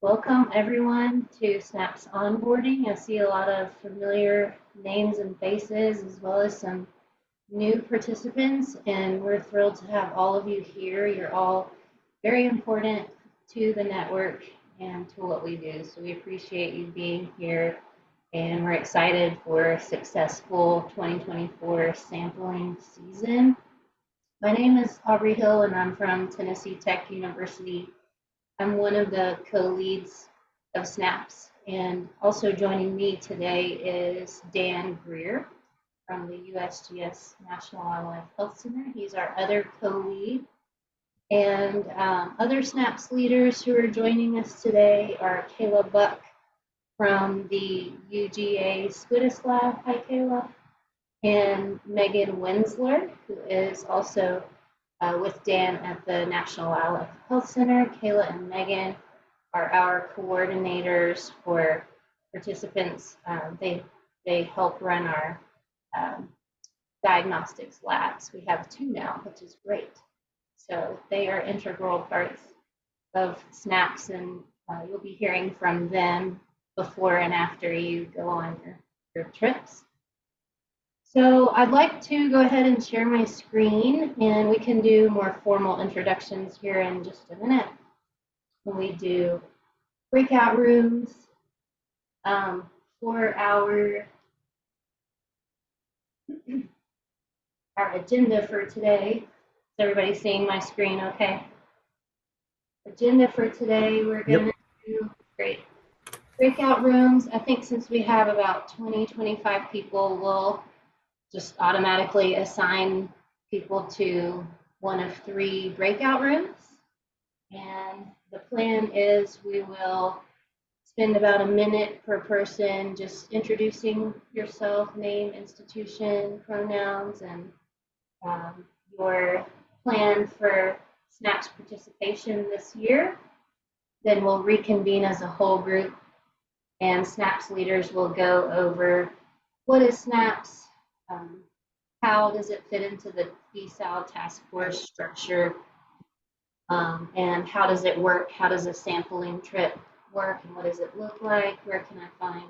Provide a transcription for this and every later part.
Welcome everyone to SNAP's onboarding. I see a lot of familiar names and faces as well as some new participants, and we're thrilled to have all of you here. You're all very important to the network and to what we do. So we appreciate you being here, and we're excited for a successful 2024 sampling season. My name is Aubrey Hill, and I'm from Tennessee Tech University. I'm one of the co-leads of SNAPS, and also joining me today is Dan Greer from the USGS National Wildlife Health Center. He's our other co-lead. And other SNAPS leaders who are joining us today are Kayla Buck from the UGA SCWDS Lab. Hi, Kayla. And Megan Winsler, who is also with Dan at the National Wildlife Health Center. Kayla and Megan are our coordinators for participants. They help run our diagnostics labs. We have 2 now, which is great. So they are integral parts of SNAPS, and you'll be hearing from them before and after you go on your trips. So I'd like to go ahead and share my screen, and we can do more formal introductions here in just a minute when we do breakout rooms for our agenda for today. Is everybody seeing my screen okay? Agenda for today, we're going to do great breakout rooms. I think since we have about 20-25 people, we'll just automatically assign people to one of 3 breakout rooms. And the plan is we will spend about a minute per person just introducing yourself, name, institution, pronouns, and your plan for SNAPS participation this year. Then we'll reconvene as a whole group, and SNAPS leaders will go over what is SNAPS, how does it fit into the BSAL task force structure, and how does it work? How does a sampling trip work, and what does it look like? Where can I find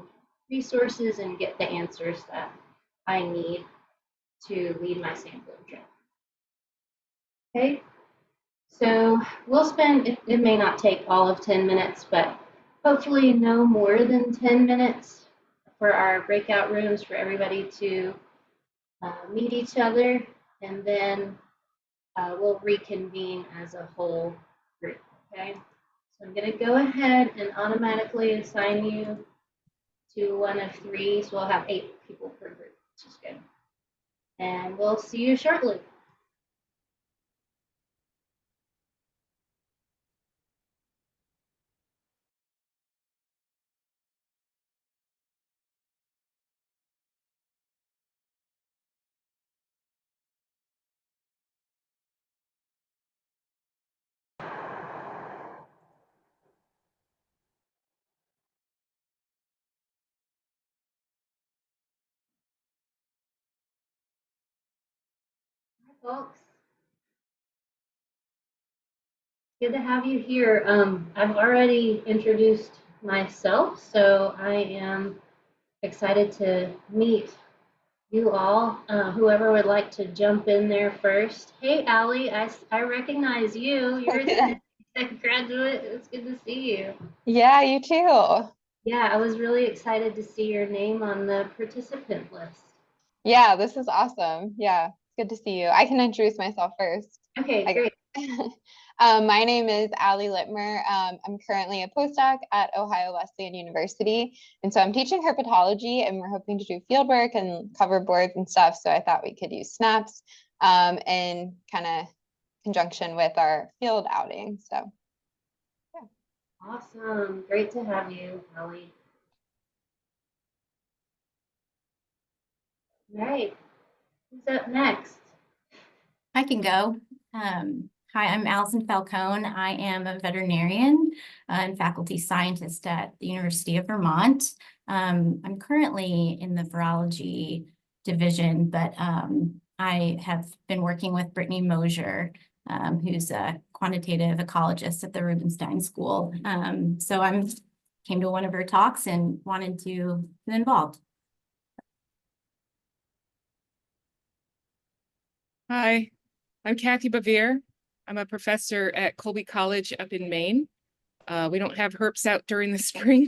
resources and get the answers that I need to lead my sampling trip? Okay, so we'll spend, it may not take all of 10 minutes, but hopefully no more than 10 minutes for our breakout rooms for everybody to meet each other, and then we'll reconvene as a whole group, okay? So I'm going to go ahead and automatically assign you to one of 3, so we'll have 8 people per group, which is good. And we'll see you shortly. Folks, good to have you here. I've already introduced myself, so I am excited to meet you all. Whoever would like to jump in there first. Hey, Allie, I recognize you. You're a Tennessee Tech graduate. It's good to see you. Yeah, you too. Yeah, I was really excited to see your name on the participant list. Yeah, this is awesome. Yeah, it's good to see you. I can introduce myself first. Okay, great. My name is Allie Littmer. I'm currently a postdoc at Ohio Wesleyan University. And so I'm teaching herpetology, and we're hoping to do field work and cover boards and stuff. So I thought we could use SNAPS in kind of conjunction with our field outing. So, yeah. Awesome. Great to have you, Allie. All right. Who's up next? I can go. Hi, I'm Allison Falcone. I am a veterinarian and faculty scientist at the University of Vermont. I'm currently in the virology division, but I have been working with Brittany Mosier, who's a quantitative ecologist at the Rubenstein School. So I came to one of her talks and wanted to get involved. Hi, I'm Kathy Bevere. I'm a professor at Colby College up in Maine. We don't have herps out during the spring.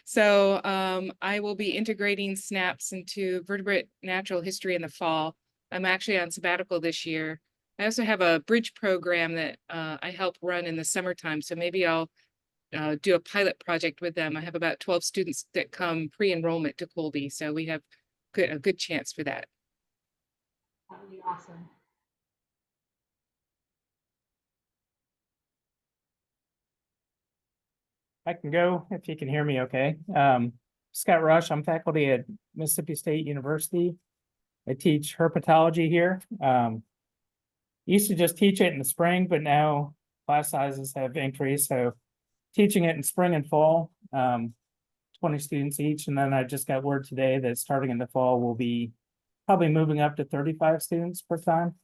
So I will be integrating SNAPs into vertebrate natural history in the fall. I'm actually on sabbatical this year. I also have a bridge program that I help run in the summertime. So maybe I'll do a pilot project with them. I have about 12 students that come pre-enrollment to Colby. So we have a good chance for that. That would be awesome. I can go if you can hear me okay. Scott Rush, I'm faculty at Mississippi State University. I teach herpetology here. Used to just teach it in the spring, but now class sizes have increased. So teaching it in spring and fall, 20 students each. And then I just got word today that starting in the fall, we'll be probably moving up to 35 students per time.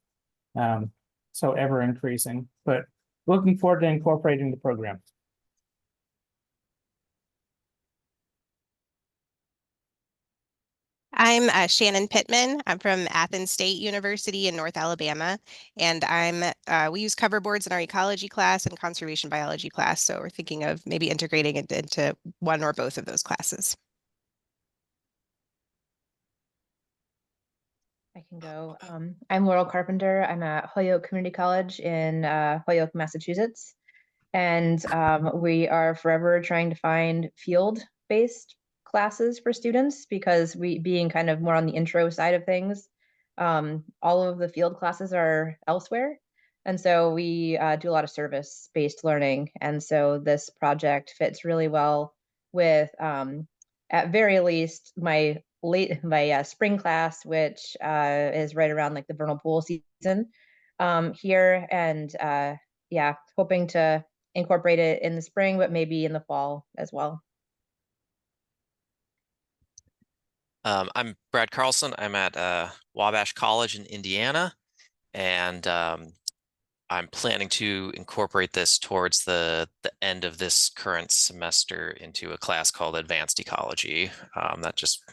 So ever increasing, but looking forward to incorporating the program. I'm Shannon Pittman. I'm from Athens State University in North Alabama, and we use cover boards in our ecology class and conservation biology class. So we're thinking of maybe integrating it into one or both of those classes. I can go. I'm Laurel Carpenter. I'm at Holyoke Community College in Holyoke, Massachusetts. And we are forever trying to find field-based classes for students because we being kind of more on the intro side of things, all of the field classes are elsewhere. And so we do a lot of service-based learning. And so this project fits really well with, at very least, my spring class, which is right around like the vernal pool season here. And yeah, hoping to incorporate it in the spring, but maybe in the fall as well. I'm Brad Carlson. I'm at Wabash College in Indiana, and I'm planning to incorporate this towards the end of this current semester into a class called Advanced Ecology that just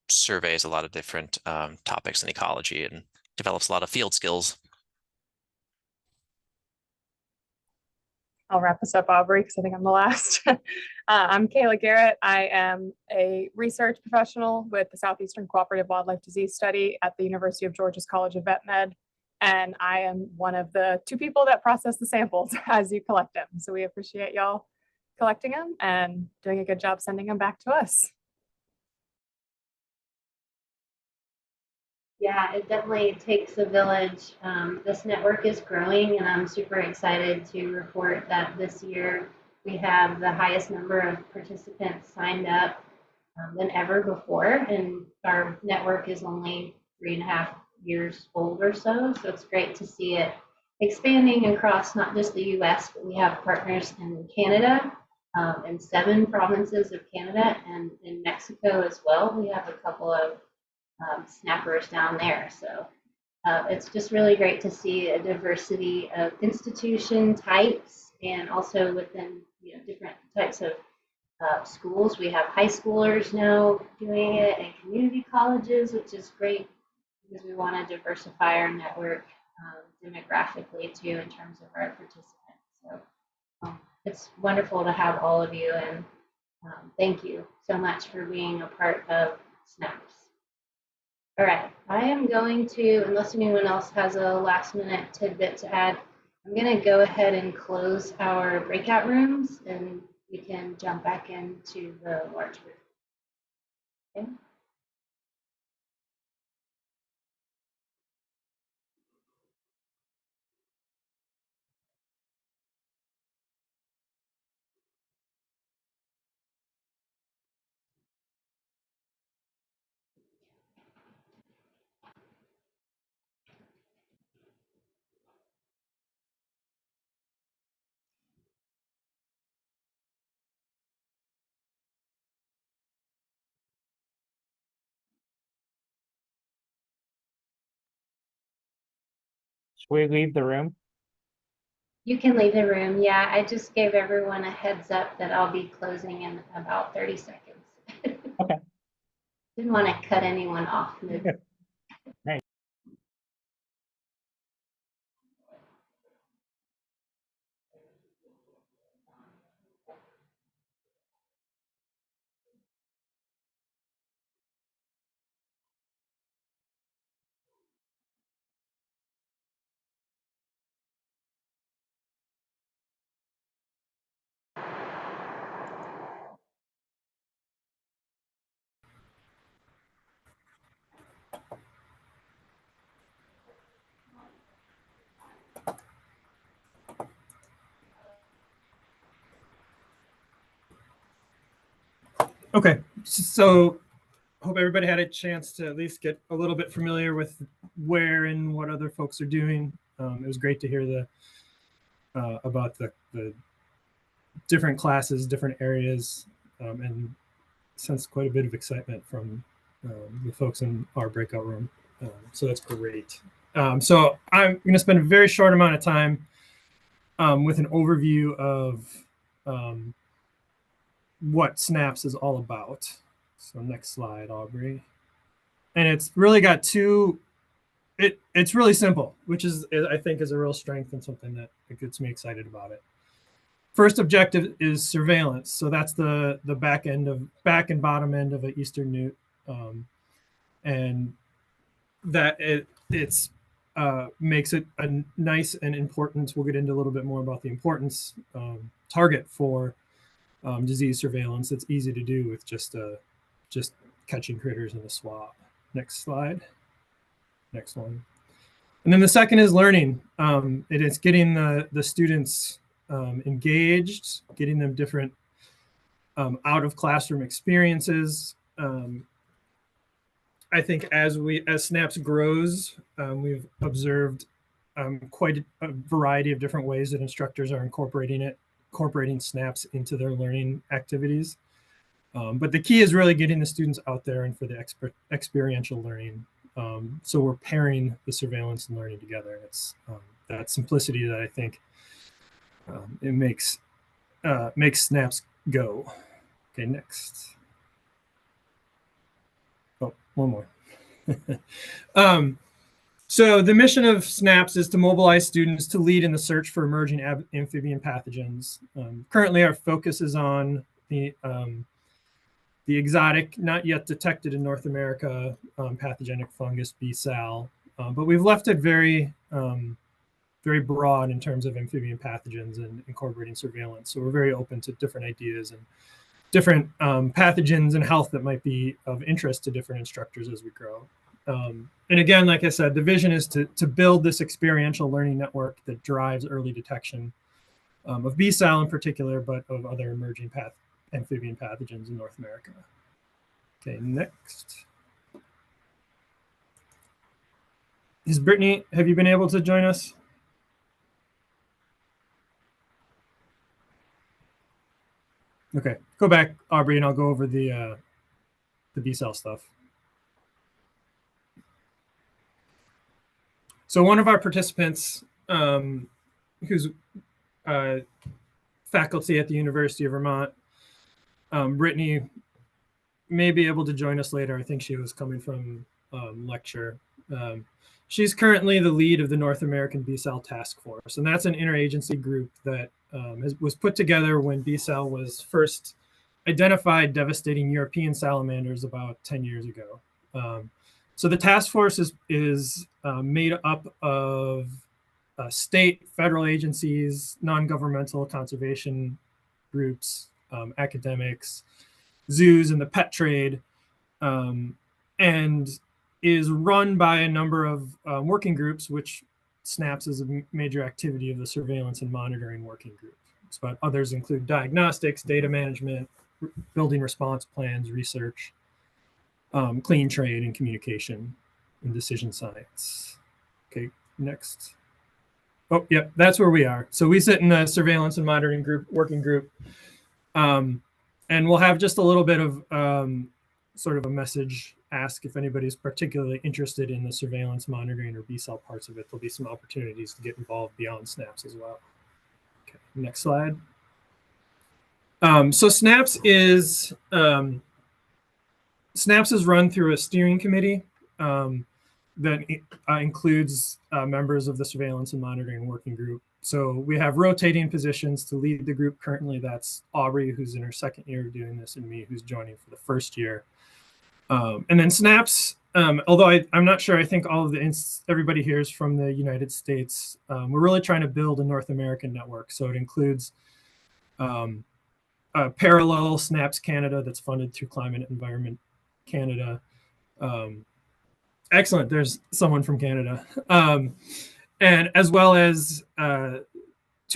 surveys a lot of different topics in ecology and develops a lot of field skills. I'll wrap this up, Aubrey, because I think I'm the last. I'm Kayla Garrett. I am a research professional with the Southeastern Cooperative Wildlife Disease Study at the University of Georgia's College of Vet Med. And I am one of the 2 people that process the samples as you collect them. So we appreciate y'all collecting them and doing a good job sending them back to us. Yeah, it definitely takes a village. This network is growing, and I'm super excited to report that this year we have the highest number of participants signed up than ever before. And our network is only 3.5 years old or so. So it's great to see it expanding across not just the US, but we have partners in Canada, in 7 provinces of Canada, and in Mexico as well. We have a couple of snappers down there. So it's just really great to see a diversity of institution types, and also within different types of schools. We have high schoolers now doing it, and community colleges, which is great because we want to diversify our network demographically too in terms of our participants. So it's wonderful to have all of you, and thank you so much for being a part of SNAPS. All right, I am going to, unless anyone else has a last minute tidbit to add, I'm going to go ahead and close our breakout rooms, and we can jump back into the large room. Okay. Should we leave the room? You can leave the room. Yeah, I just gave everyone a heads up that I'll be closing in about 30 seconds. Okay. Didn't want to cut anyone off. Right. Okay, so hope everybody had a chance to at least get a little bit familiar with where and what other folks are doing. It was great to hear about the different classes, different areas, and sense quite a bit of excitement from the folks in our breakout room. So that's great. So I'm going to spend a very short amount of time with an overview of what SNAPS is all about. So next slide, Aubrey. And it's really got it's really simple, which is, I think, is a real strength and something that gets me excited about it. First objective is surveillance. So that's the back and bottom end of an Eastern newt. And that it's makes it a nice and important, we'll get into a little bit more about the importance, target for disease surveillance. It's easy to do with just catching critters in a swab. Next slide. Next one. And then the second is learning. It is getting the students engaged, getting them different out of classroom experiences. I think as SNAPS grows, we've observed quite a variety of different ways that instructors are incorporating SNAPS into their learning activities. But the key is really getting the students out there and for the experiential learning. So we're pairing the surveillance and learning together. It's that simplicity that I think it makes SNAPS go. Okay, next. Oh, one more. So the mission of SNAPS is to mobilize students to lead in the search for emerging amphibian pathogens. Currently, our focus is on the exotic, not yet detected in North America, pathogenic fungus B-Sal, but we've left it very, very broad in terms of amphibian pathogens and incorporating surveillance. So we're very open to different ideas and different pathogens and health that might be of interest to different instructors as we grow. And again, like I said, the vision is to build this experiential learning network that drives early detection of B-Sal in particular, but of other emerging amphibian pathogens in North America. Okay, next. Brittany, have you been able to join us? Okay, go back, Aubrey, and I'll go over the B-Sal stuff. So one of our participants, who's faculty at the University of Vermont, Brittany, may be able to join us later. I think she was coming from lecture. She's currently the lead of the North American B-Sal Task Force, and that's an interagency group that was put together when B-Sal was first identified devastating European salamanders about 10 years ago. So the task force is made up of state, federal agencies, non-governmental conservation groups, academics, zoos, and the pet trade, and is run by a number of working groups, which SNAPS is a major activity of the surveillance and monitoring working group. But others include diagnostics, data management, building response plans, research, clean trade, and communication, and decision science. Okay, next. Oh, yep, that's where we are. So we sit in the surveillance and monitoring working group. And we'll have just a little bit of sort of a message ask if anybody's particularly interested in the surveillance monitoring or B-Sal parts of it. There'll be some opportunities to get involved beyond SNAPS as well. Next slide. So SNAPS is run through a steering committee that includes members of the surveillance and monitoring working group. So we have rotating positions to lead the group. Currently, that's Aubrey, who's in her second year of doing this, and me, who's joining for the first year. And then SNAPS, although I'm not sure, I think all of everybody here is from the United States. We're really trying to build a North American network. So it includes a parallel SNAPS Canada that's funded through Climate and Environment Canada. Excellent, there's someone from Canada. And as well as 2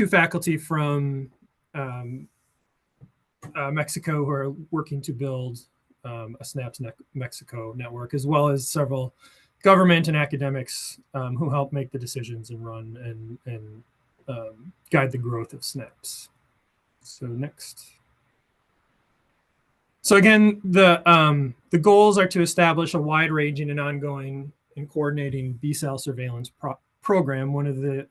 faculty from Mexico who are working to build a SNAPS Mexico network, as well as several government and academics who help make the decisions and run and guide the growth of SNAPS. So next. So again, the goals are to establish a wide-ranging and ongoing and coordinating B-cell surveillance program. One of the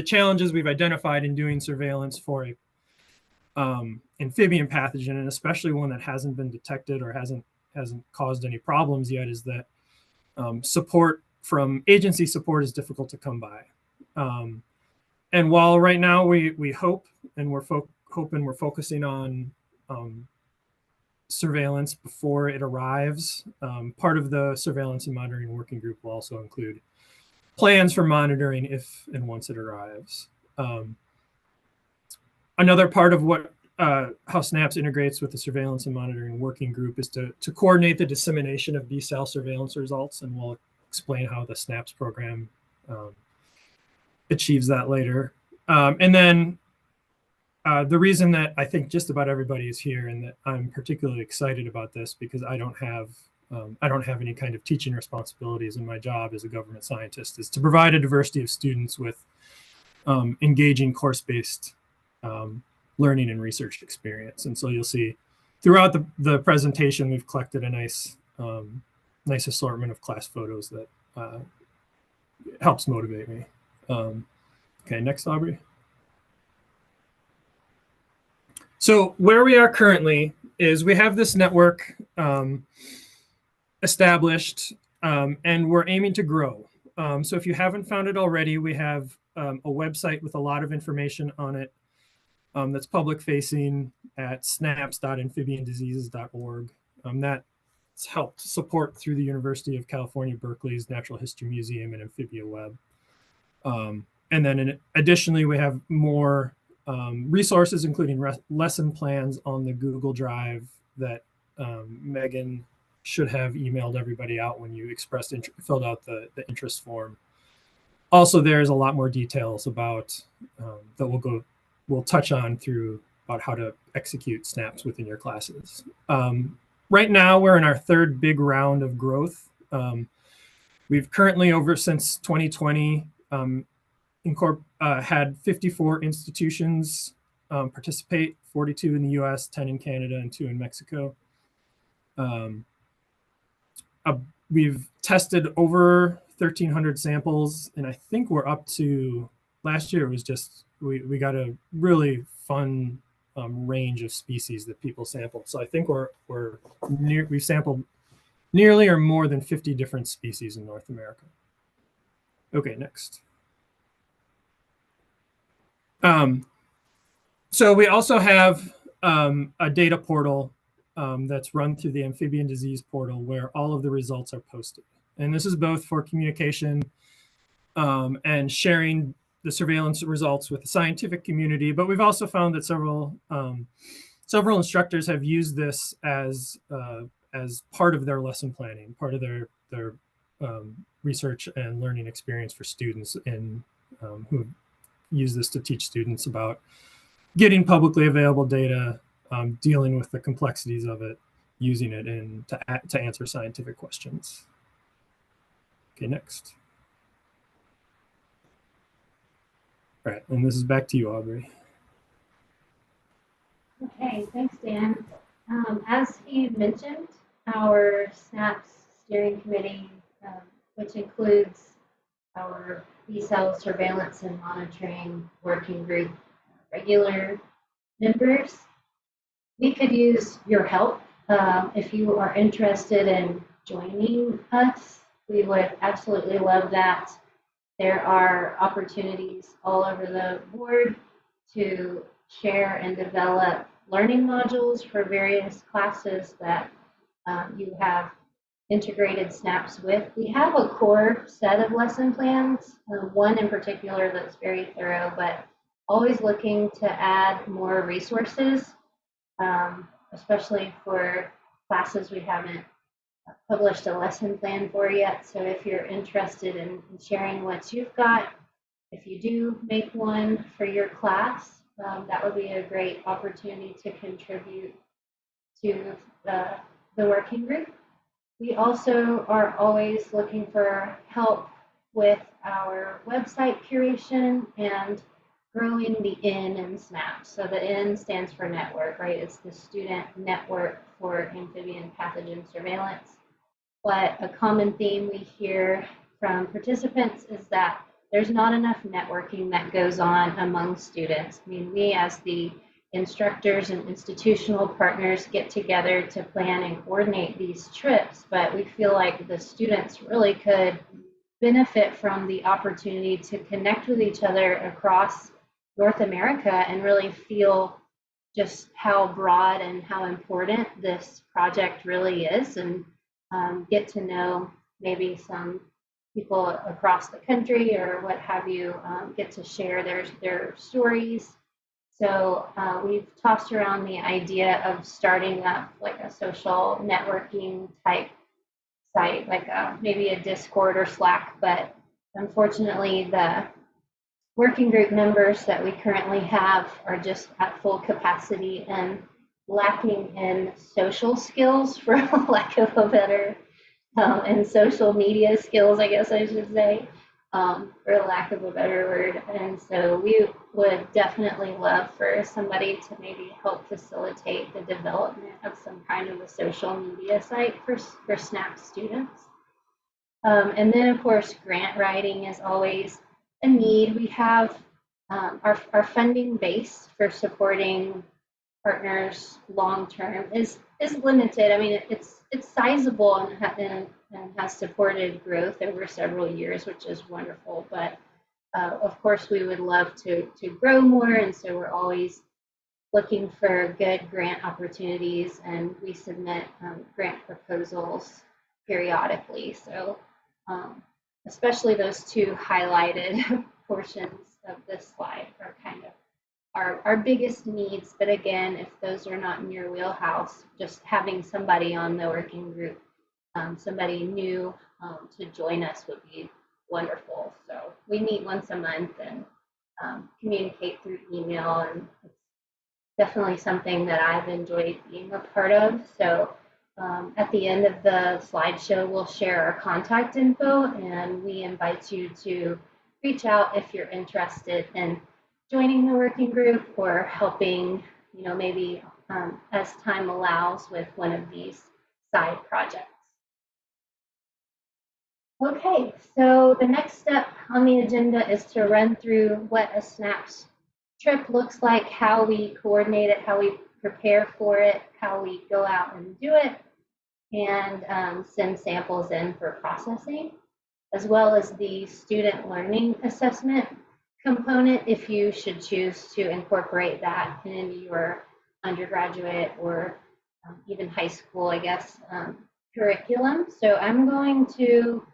challenges we've identified in doing surveillance for a amphibian pathogen, and especially one that hasn't been detected or hasn't caused any problems yet, is that support from agency support is difficult to come by. And while right now we hope and we're focusing on surveillance before it arrives, part of the surveillance and monitoring working group will also include plans for monitoring if and once it arrives. Another part of what how SNAPS integrates with the surveillance and monitoring working group is to coordinate the dissemination of B-cell surveillance results, and we'll explain how the SNAPS program achieves that later. And then the reason that I think just about everybody is here and that I'm particularly excited about this, because I don't have any kind of teaching responsibilities in my job as a government scientist, is to provide a diversity of students with engaging course-based learning and research experience. And so you'll see throughout the presentation, we've collected a nice assortment of class photos that helps motivate me. Okay, next, Aubrey. So where we are currently is we have this network established, and we're aiming to grow. So if you haven't found it already, we have a website with a lot of information on it that's public facing at snaps.amphibiandiseases.org. That's helped support through the University of California, Berkeley's Natural History Museum and AmphibiaWeb. And then additionally, we have more resources, including lesson plans on the Google Drive that Megan should have emailed everybody out when you filled out the interest form. Also, there's a lot more details about that we'll touch on through about how to execute SNAPS within your classes. Right now, we're in our 3rd big round of growth. We've currently, since 2020, had 54 institutions participate, 42 in the US, 10 in Canada, and 2 in Mexico. We've tested over 1,300 samples, and I think we're up to, last year it was just, we got a really fun range of species that people sampled. So I think we've sampled nearly or more than 50 different species in North America. Okay, next. So we also have a data portal that's run through the Amphibian Disease Portal, where all of the results are posted. And this is both for communication and sharing the surveillance results with the scientific community, but we've also found that several instructors have used this as part of their lesson planning, part of their research and learning experience for students, and who use this to teach students about getting publicly available data, dealing with the complexities of it, using it to answer scientific questions. Okay, next. All right, and this is back to you, Aubrey. Okay, thanks, Dan. As he mentioned, our SNAPS steering committee, which includes our B-cell surveillance and monitoring working group, regular members. We could use your help. If you are interested in joining us, we would absolutely love that. There are opportunities all over the board to share and develop learning modules for various classes that you have integrated snaps with. We have a core set of lesson plans, one in particular that's very thorough, but always looking to add more resources, especially for classes we haven't published a lesson plan for yet. So if you're interested in sharing what you've got, if you do make one for your class, that would be a great opportunity to contribute to the working group. We also are always looking for help with our website curation and growing the N in SNAP. So the N stands for network, right? It's the Student Network for Amphibian Pathogen Surveillance. But a common theme we hear from participants is that there's not enough networking that goes on among students. I mean, we as the instructors and institutional partners get together to plan and coordinate these trips, but we feel like the students really could benefit from the opportunity to connect with each other across North America and really feel just how broad and how important this project really is, and get to know maybe some people across the country or what have you, get to share their stories. So we've tossed around the idea of starting up like a social networking type site, like maybe a Discord or Slack, but unfortunately the working group members that we currently have are just at full capacity and lacking in social skills, for lack of a better, and social media skills, I guess I should say, for lack of a better word. And so we would definitely love for somebody to maybe help facilitate the development of some kind of a social media site for SNAP students. And then, of course, grant writing is always a need. We have our funding base for supporting partners long term is limited. I mean, it's sizable and has supported growth over several years, which is wonderful. But of course, we would love to grow more, and so we're always looking for good grant opportunities, and we submit grant proposals periodically. So especially those two highlighted portions of this slide are kind of our biggest needs. But again, if those are not in your wheelhouse, just having somebody on the working group, somebody new to join us would be wonderful. So we meet once a month and communicate through email, and it's definitely something that I've enjoyed being a part of. So at the end of the slideshow, we'll share our contact info, and we invite you to reach out if you're interested in joining the working group or helping, maybe as time allows with one of these side projects. Okay, so the next step on the agenda is to run through what a SNAPS trip looks like, how we coordinate it, how we prepare for it, how we go out and do it, and send samples in for processing, as well as the student learning assessment component, if you should choose to incorporate that in your undergraduate or even high school, I guess, curriculum. So I'm going to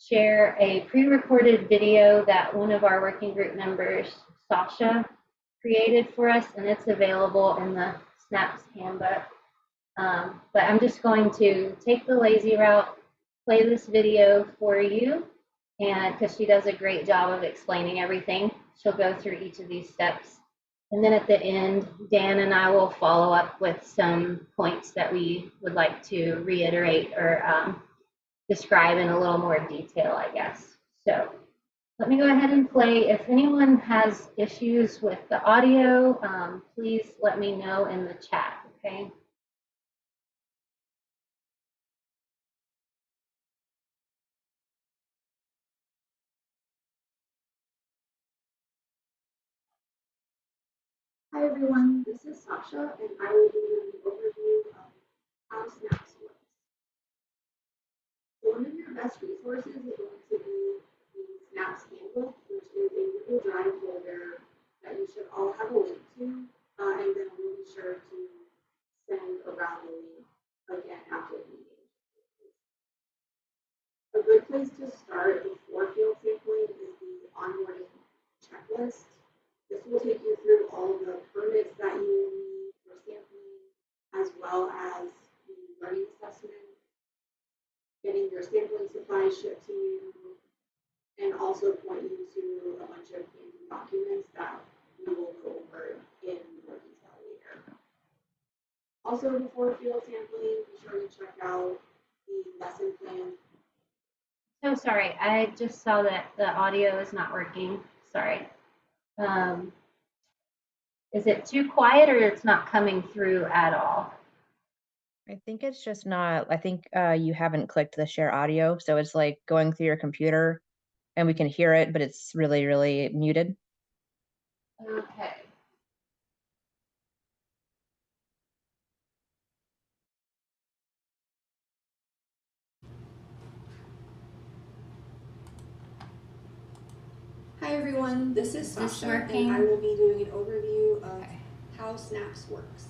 share a pre-recorded video that one of our working group members, Sasha, created for us, and it's available in the SNAPS handbook. But I'm just going to take the lazy route, play this video for you, and because she does a great job of explaining everything, she'll go through each of these steps. And then at the end, Dan and I will follow up with some points that we would like to reiterate or describe in a little more detail, I guess. So let me go ahead and play. If anyone has issues with the audio, please let me know in the chat, okay? Hi everyone, this is Sasha and I will be doing an overview of how SNAPS works. So one of your best resources is going to be the SNAPS handbook, which is a Google Drive folder that you should all have a link to, and then we'll be sure to send around the link again after the meeting. A good place to start before field sampling is the onboarding checklist. This will take you through all of the permits that you will need for sampling, as well as the learning assessment, getting your sampling supplies shipped to you, and also point you to a bunch of handy documents that we will go over in more detail later. Also, before field sampling, be sure to check out the lesson plan. So sorry, I just saw that the audio is not working. Sorry. Is it too quiet or it's not coming through at all? I think it's just not, I think you haven't clicked the share audio. So it's like going through your computer and we can hear it, but it's really, really muted. Okay. Hi everyone, this is Is this Sasha working? and I will be doing an overview of Okay. how SNAPS works.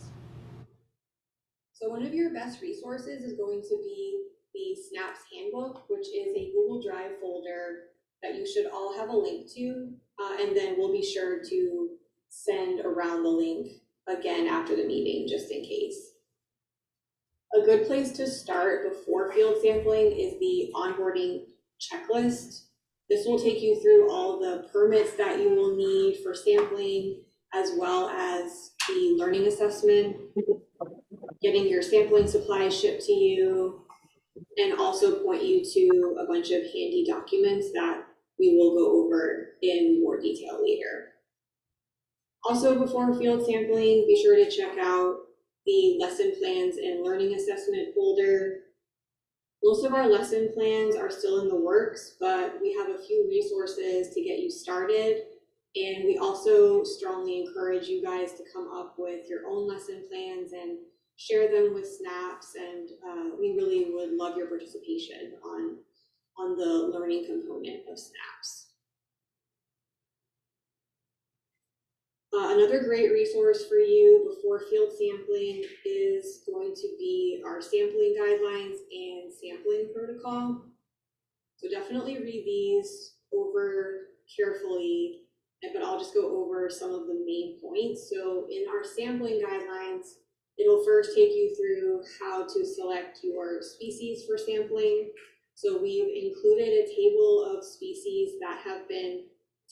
So one of your best resources is going to be the SNAPS handbook, which is a Google Drive folder that you should all have a link to, and then we'll be sure to send around the link again after the meeting, just in case. A good place to start before field sampling is the onboarding checklist. This will take you through all the permits that you will need for sampling, as well as the learning assessment, getting your sampling supplies shipped to you, and also point you to a bunch of handy documents that we will go over in more detail later. Also, before field sampling, be sure to check out the lesson plans and learning assessment folder. Most of our lesson plans are still in the works, but we have a few resources to get you started. And we also strongly encourage you guys to come up with your own lesson plans and share them with SNAPS. And we really would love your participation on the learning component of SNAPS. Another great resource for you before field sampling is going to be our sampling guidelines and sampling protocol. So definitely read these over carefully, but I'll just go over some of the main points. So in our sampling guidelines, it'll first take you through how to select your species for sampling. So we've included a table of species that have been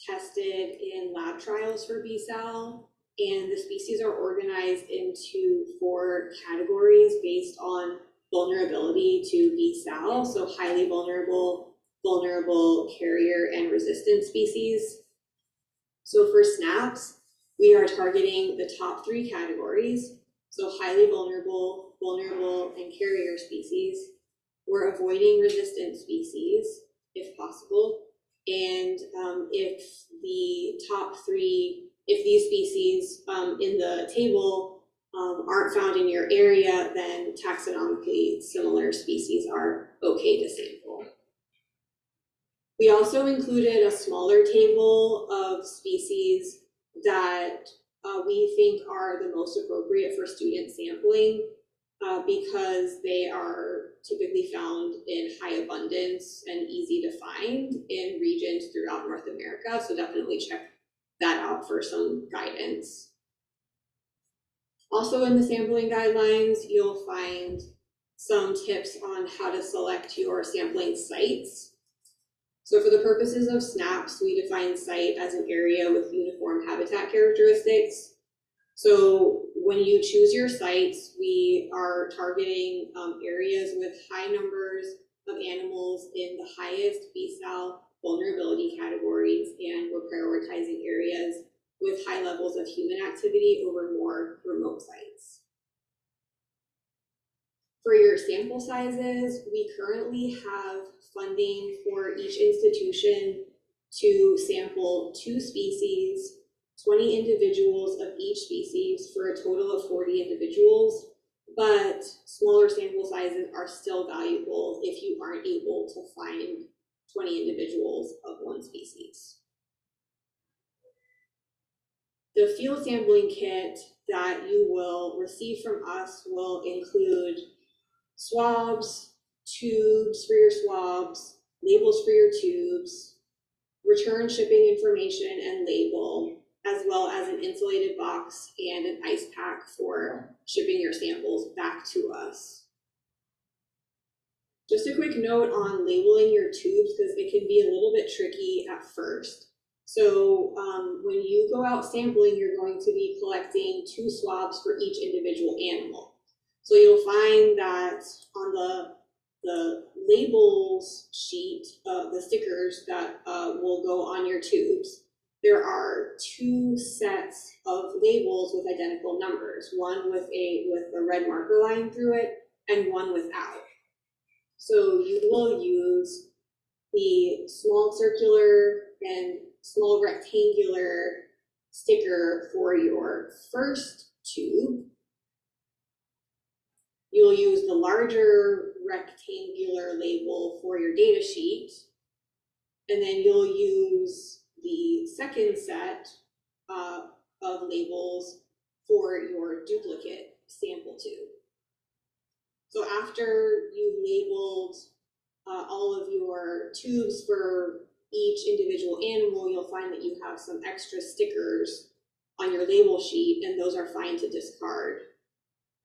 tested in lab trials for B-cell, and the species are organized into 4 categories based on vulnerability to B-cell, so highly vulnerable, vulnerable, carrier, and resistant species. So for SNAPS, we are targeting the top 3 categories, so highly vulnerable, vulnerable, and carrier species. We're avoiding resistant species if possible. And if the top 3, if these species in the table aren't found in your area, then taxonomically similar species are okay to sample. We also included a smaller table of species that we think are the most appropriate for student sampling because they are typically found in high abundance and easy to find in regions throughout North America. So definitely check that out for some guidance. Also in the sampling guidelines, you'll find some tips on how to select your sampling sites. So for the purposes of SNAPS, we define site as an area with uniform habitat characteristics. So when you choose your sites, we are targeting areas with high numbers of animals in the highest B-cell vulnerability categories, and we're prioritizing areas with high levels of human activity over more remote sites. For your sample sizes, we currently have funding for each institution to sample 2 species 20 individuals of each species for a total of 40 individuals, but smaller sample sizes are still valuable if you aren't able to find 20 individuals of one species. The field sampling kit that you will receive from us will include swabs, tubes for your swabs, labels for your tubes, return shipping information and label, as well as an insulated box and an ice pack for shipping your samples back to us. Just a quick note on labeling your tubes, because it can be a little bit tricky at first. So when you go out sampling, you're going to be collecting 2 swabs for each individual animal. So you'll find that on the labels sheet, the stickers that will go on your tubes, there are 2 sets of labels with identical numbers, one with a red marker line through it and one without. So you will use the small circular and small rectangular sticker for your first tube. You'll use the larger rectangular label for your data sheet, and then you'll use the second set of labels for your duplicate sample tube. So after you've labeled all of your tubes for each individual animal, you'll find that you have some extra stickers on your label sheet, and those are fine to discard.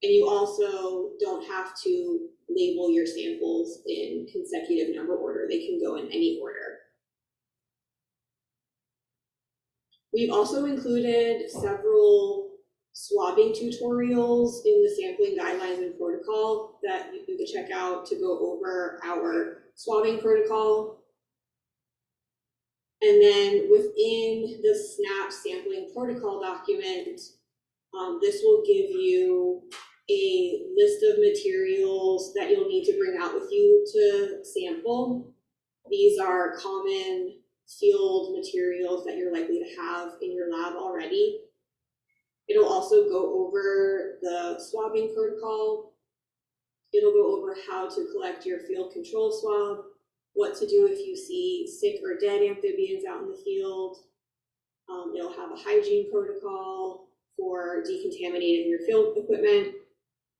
And you also don't have to label your samples in consecutive number order. They can go in any order. We've also included several swabbing tutorials in the sampling guidelines and protocol that you can check out to go over our swabbing protocol. And then within the SNAP sampling protocol document, this will give you a list of materials that you'll need to bring out with you to sample. These are common field materials that you're likely to have in your lab already. It'll also go over the swabbing protocol. It'll go over how to collect your field control swab, what to do if you see sick or dead amphibians out in the field. It'll have a hygiene protocol for decontaminating your field equipment,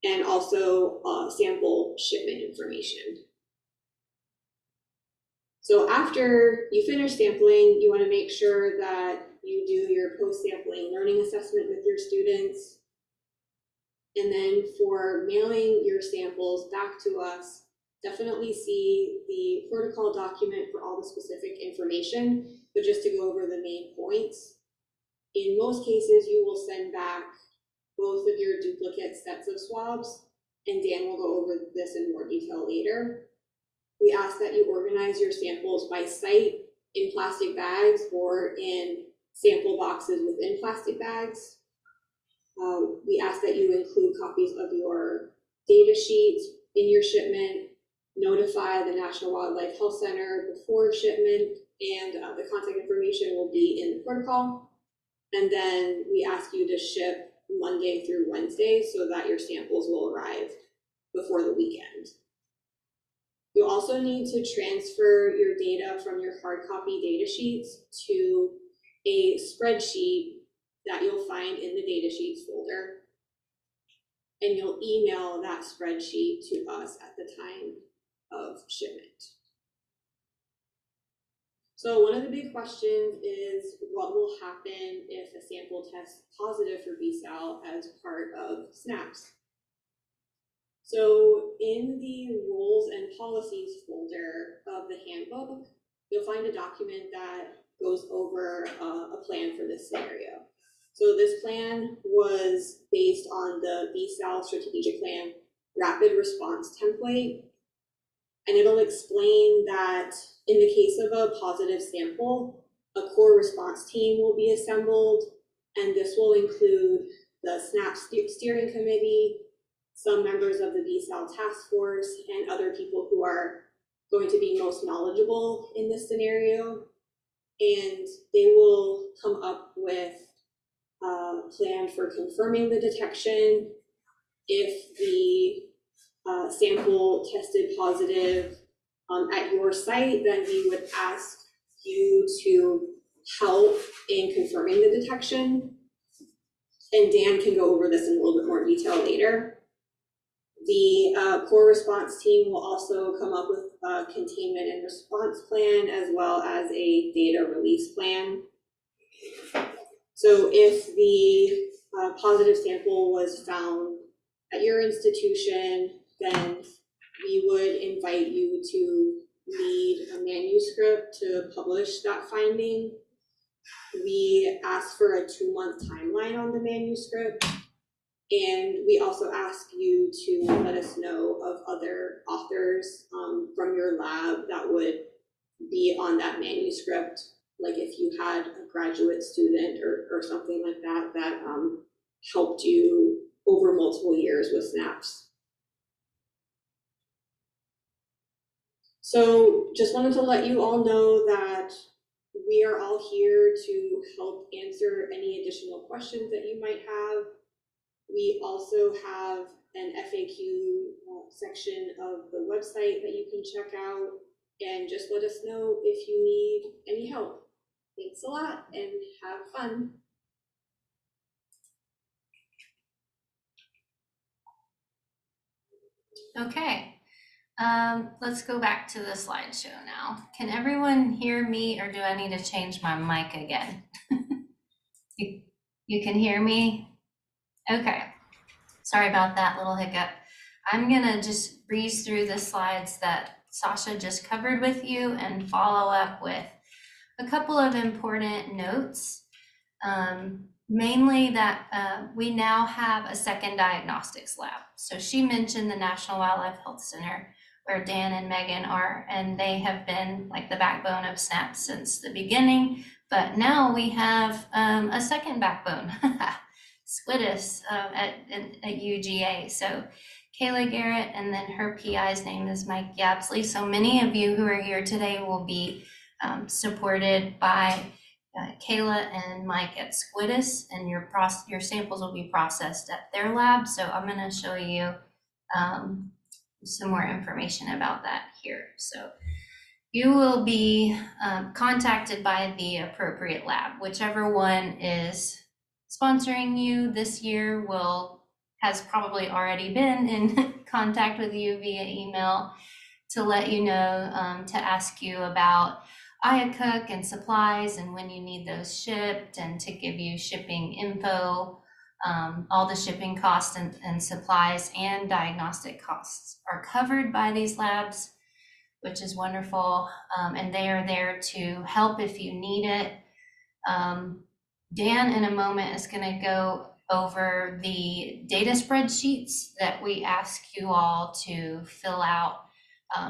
and also sample shipment information. So after you finish sampling, you want to make sure that you do your post-sampling learning assessment with your students. And then for mailing your samples back to us, definitely see the protocol document for all the specific information, but just to go over the main points. In most cases, you will send back both of your duplicate sets of swabs, and Dan will go over this in more detail later. We ask that you organize your samples by site in plastic bags or in sample boxes within plastic bags. We ask that you include copies of your data sheets in your shipment, notify the National Wildlife Health Center before shipment, and the contact information will be in the protocol. And then we ask you to ship Monday through Wednesday so that your samples will arrive before the weekend. You'll also need to transfer your data from your hard copy data sheets to a spreadsheet that you'll find in the data sheets folder. And you'll email that spreadsheet to us at the time of shipment. So one of the big questions is what will happen if a sample tests positive for BSAL as part of SNAPs? So in the rules and policies folder of the handbook, you'll find a document that goes over a plan for this scenario. So this plan was based on the BSAL strategic plan rapid response template. And it'll explain that in the case of a positive sample, a core response team will be assembled, and this will include the SNAP steering committee, some members of the BSAL task force, and other people who are going to be most knowledgeable in this scenario. And they will come up with plan for confirming the detection. If the sample tested positive at your site, then we would ask you to help in confirming the detection. And Dan can go over this in a little bit more detail later. The core response team will also come up with a containment and response plan, as well as a data release plan. So if the positive sample was found at your institution, then we would invite you to lead a manuscript to publish that finding. We ask for a 2-month timeline on the manuscript. And we also ask you to let us know of other authors from your lab that would be on that manuscript. Like if you had a graduate student or something like that that helped you over multiple years with SNAPs. So just wanted to let you all know that we are all here to help answer any additional questions that you might have. We also have an FAQ section of the website that you can check out, and just let us know if you need any help. Thanks a lot and have fun. Okay, let's go back to the slideshow now. Can everyone hear me, or do I need to change my mic again? You can hear me? Okay, sorry about that little hiccup. I'm gonna just breeze through the slides that Sasha just covered with you and follow up with a couple of important notes. Mainly that we now have a second diagnostics lab. So she mentioned the National Wildlife Health Center, where Dan and Megan are, and they have been like the backbone of SNAP since the beginning. But now we have a second backbone, SCWDS at UGA. So Kayla Garrett, and then her PI's name is Mike Yabsley. So many of you who are here today will be supported by Kayla and Mike at SCWDS, and your samples will be processed at their lab. So I'm going to show you some more information about that here. So you will be contacted by the appropriate lab. Whichever one is sponsoring you this year has probably already been in contact with you via email to let you know, to ask you about IACUC and supplies and when you need those shipped, and to give you shipping info. All the shipping costs and supplies and diagnostic costs are covered by these labs, which is wonderful. And they are there to help if you need it. Dan in a moment is going to go over the data spreadsheets that we ask you all to fill out.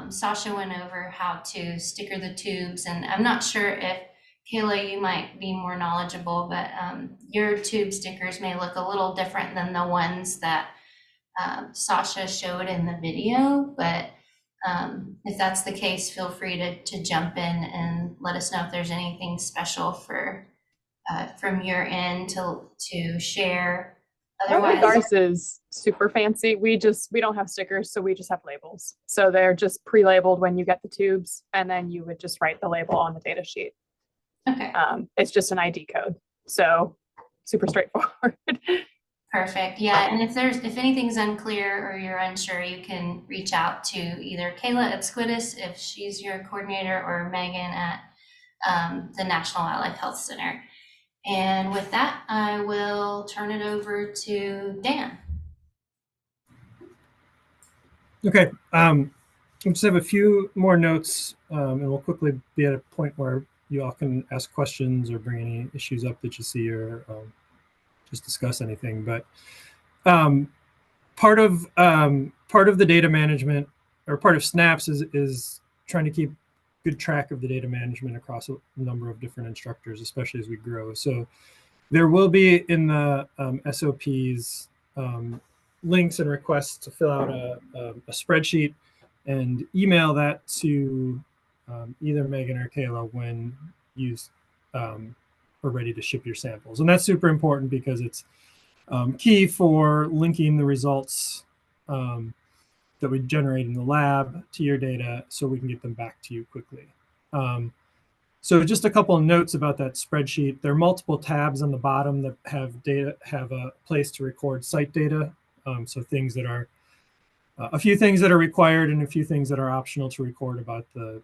Sasha went over how to sticker the tubes, and I'm not sure if Kayla, you might be more knowledgeable, but your tube stickers may look a little different than the ones that Sasha showed in the video. But if that's the case, feel free to jump in and let us know if there's anything special for from your end to share. Otherwise, ours is super fancy. We don't have stickers, so we just have labels. So they're just pre-labeled when you get the tubes, and then you would just write the label on the data sheet. Okay. It's just an ID code, so super straightforward. Perfect. Yeah, and if anything's unclear or you're unsure, you can reach out to either Kayla at SCWDS if she's your coordinator, or Megan at the National Wildlife Health Center. And with that, I will turn it over to Dan. Okay, we just have a few more notes, and we'll quickly be at a point where you all can ask questions or bring any issues up that you see, or just discuss anything. But part of the data management, or part of SNAPS, is trying to keep good track of the data management across a number of different instructors, especially as we grow. So there will be in the SOPs links and requests to fill out a spreadsheet and email that to either Megan or Kayla when you are ready to ship your samples. And that's super important because it's key for linking the results that we generate in the lab to your data so we can get them back to you quickly. So just a couple of notes about that spreadsheet. There are multiple tabs on the bottom that have a place to record site data. So things that are a few things that are required and a few things that are optional to record about the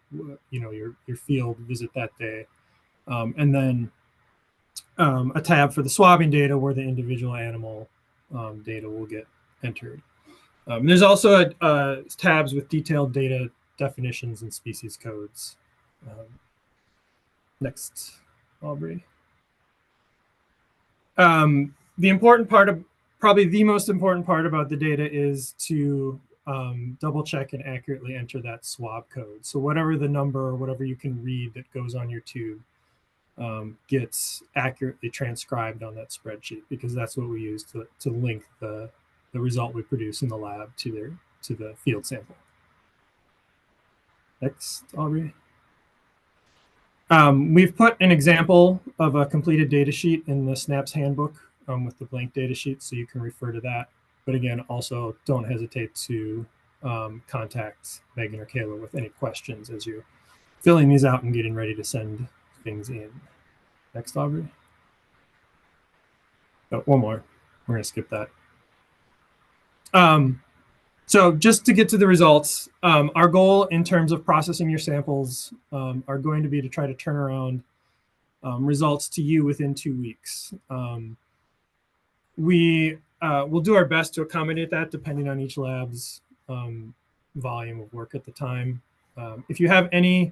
your field visit that day. And then a tab for the swabbing data where the individual animal data will get entered. There's also tabs with detailed data definitions and species codes. Next, Aubrey. The important part of, probably the most important part about the data is to double check and accurately enter that swab code. So whatever the number or whatever you can read that goes on your tube gets accurately transcribed on that spreadsheet, because that's what we use to link the result we produce in the lab to the field sample. Next, Aubrey. We've put an example of a completed data sheet in the SNAPS handbook with the blank data sheet, so you can refer to that. But again, also don't hesitate to contact Megan or Kayla with any questions as you're filling these out and getting ready to send things in. Next, Aubrey. Oh, one more. We're going to skip that. So just to get to the results, our goal in terms of processing your samples are going to be to try to turn around results to you within 2 weeks. We will do our best to accommodate that depending on each lab's volume of work at the time. If you have any,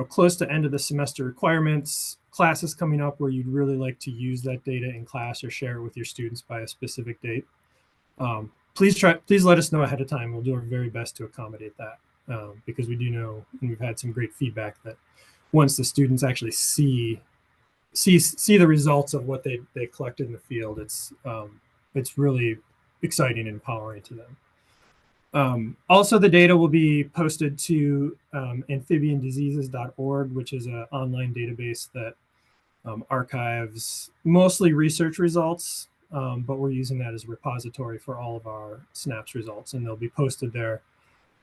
close to end of the semester requirements, classes coming up where you'd really like to use that data in class or share it with your students by a specific date, please let us know ahead of time. We'll do our very best to accommodate that because we do know, and we've had some great feedback that once the students actually see the results of what they collected in the field, it's really exciting and empowering to them. Also, the data will be posted to amphibiandiseases.org, which is an online database that archives mostly research results, but we're using that as a repository for all of our SNAPS results, and they'll be posted there,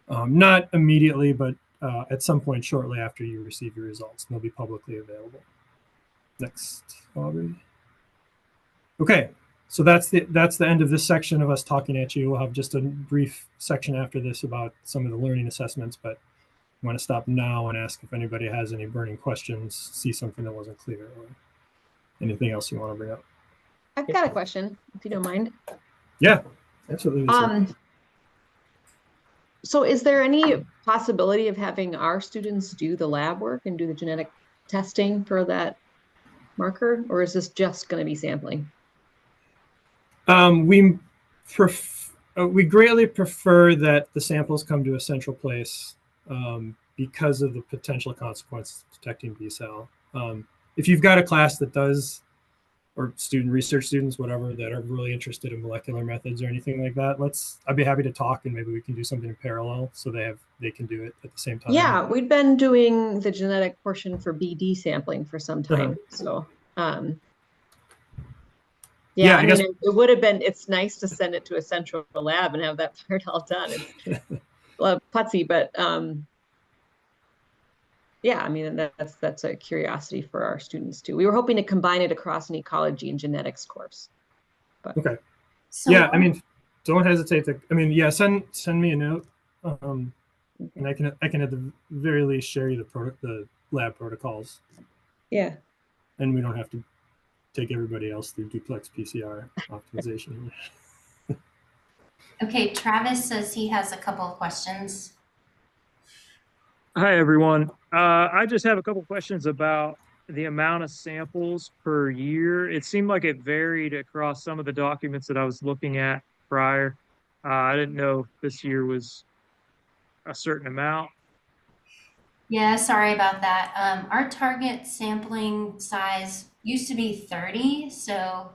not immediately, but at some point shortly after you receive your results, and they'll be publicly available. Next, Aubrey. Okay, so that's the end of this section of us talking at you. We'll have just a brief section after this about some of the learning assessments, but I want to stop now and ask if anybody has any burning questions, see something that wasn't clear, or anything else you want to bring up. I've got a question, if you don't mind. Yeah, absolutely. So is there any possibility of having our students do the lab work and do the genetic testing for that marker, or is this just going to be sampling? We greatly prefer that the samples come to a central place because of the potential consequences of detecting B cell. If you've got a class that does, or research students, whatever, that are really interested in molecular methods or anything like that, I'd be happy to talk, and maybe we can do something in parallel so they can do it at the same time. Yeah, we've been doing the genetic portion for BD sampling for some time. So yeah, I mean, it would have been, it's nice to send it to a central lab and have that part all done. It's putsy, but yeah, I mean, that's a curiosity for our students too. We were hoping to combine it across an ecology and genetics course. But. Okay. So, yeah, I mean, don't hesitate to. I mean, yeah, send me a note, and I can at the very least share you the lab protocols. Yeah. And we don't have to take everybody else through duplex PCR optimization. Okay, Travis says he has a couple of questions. Hi, everyone. I just have a couple questions about the amount of samples per year. It seemed like it varied across some of the documents that I was looking at prior. I didn't know if this year was a certain amount. Yeah, sorry about that. Our target sampling size used to be 30. So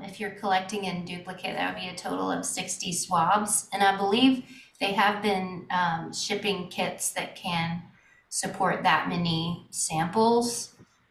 if you're collecting in duplicate, that would be a total of 60 swabs. And I believe they have been shipping kits that can support that many samples.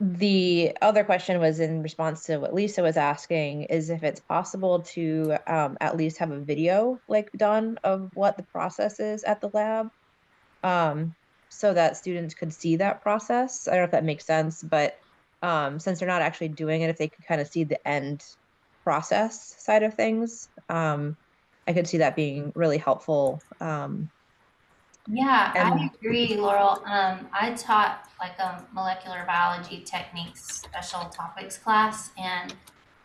The other question was in response to what Lisa was asking, is if it's possible to at least have a video like done of what the process is at the lab, so that students could see that process. I don't know if that makes sense, but since they're not actually doing it, if they could kind of see the end process side of things, I could see that being really helpful. Yeah, I And agree, Laurel. I taught like a molecular biology techniques special topics class, and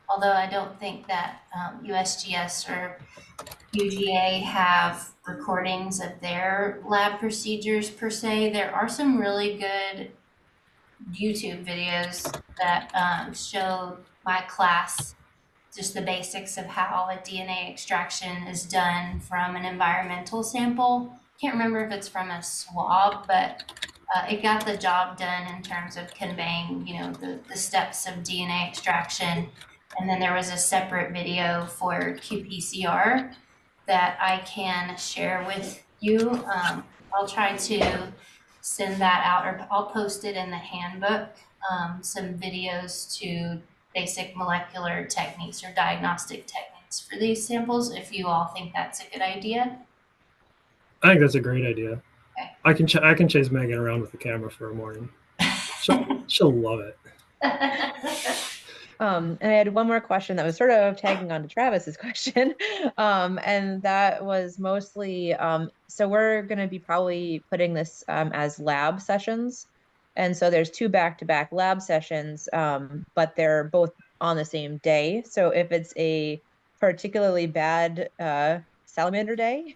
although I don't think that USGS or UGA have recordings of their lab procedures per se, there are some really good YouTube videos that show my class just the basics of how a DNA extraction is done from an environmental sample. Can't remember if it's from a swab, but it got the job done in terms of conveying, you know, the steps of DNA extraction. And then there was a separate video for qPCR that I can share with you. I'll try to send that out, or I'll post it in the handbook, some videos to basic molecular techniques or diagnostic techniques for these samples, if you all think that's a good idea. I think that's a great idea. Okay. I can chase Megan around with the camera for a morning. She'll love it. And I had one more question that was sort of tagging on to Travis's question. And that was mostly, so we're going to be probably putting this as lab sessions. And so there's 2 back-to-back lab sessions, but they're both on the same day. So if it's a particularly bad salamander day,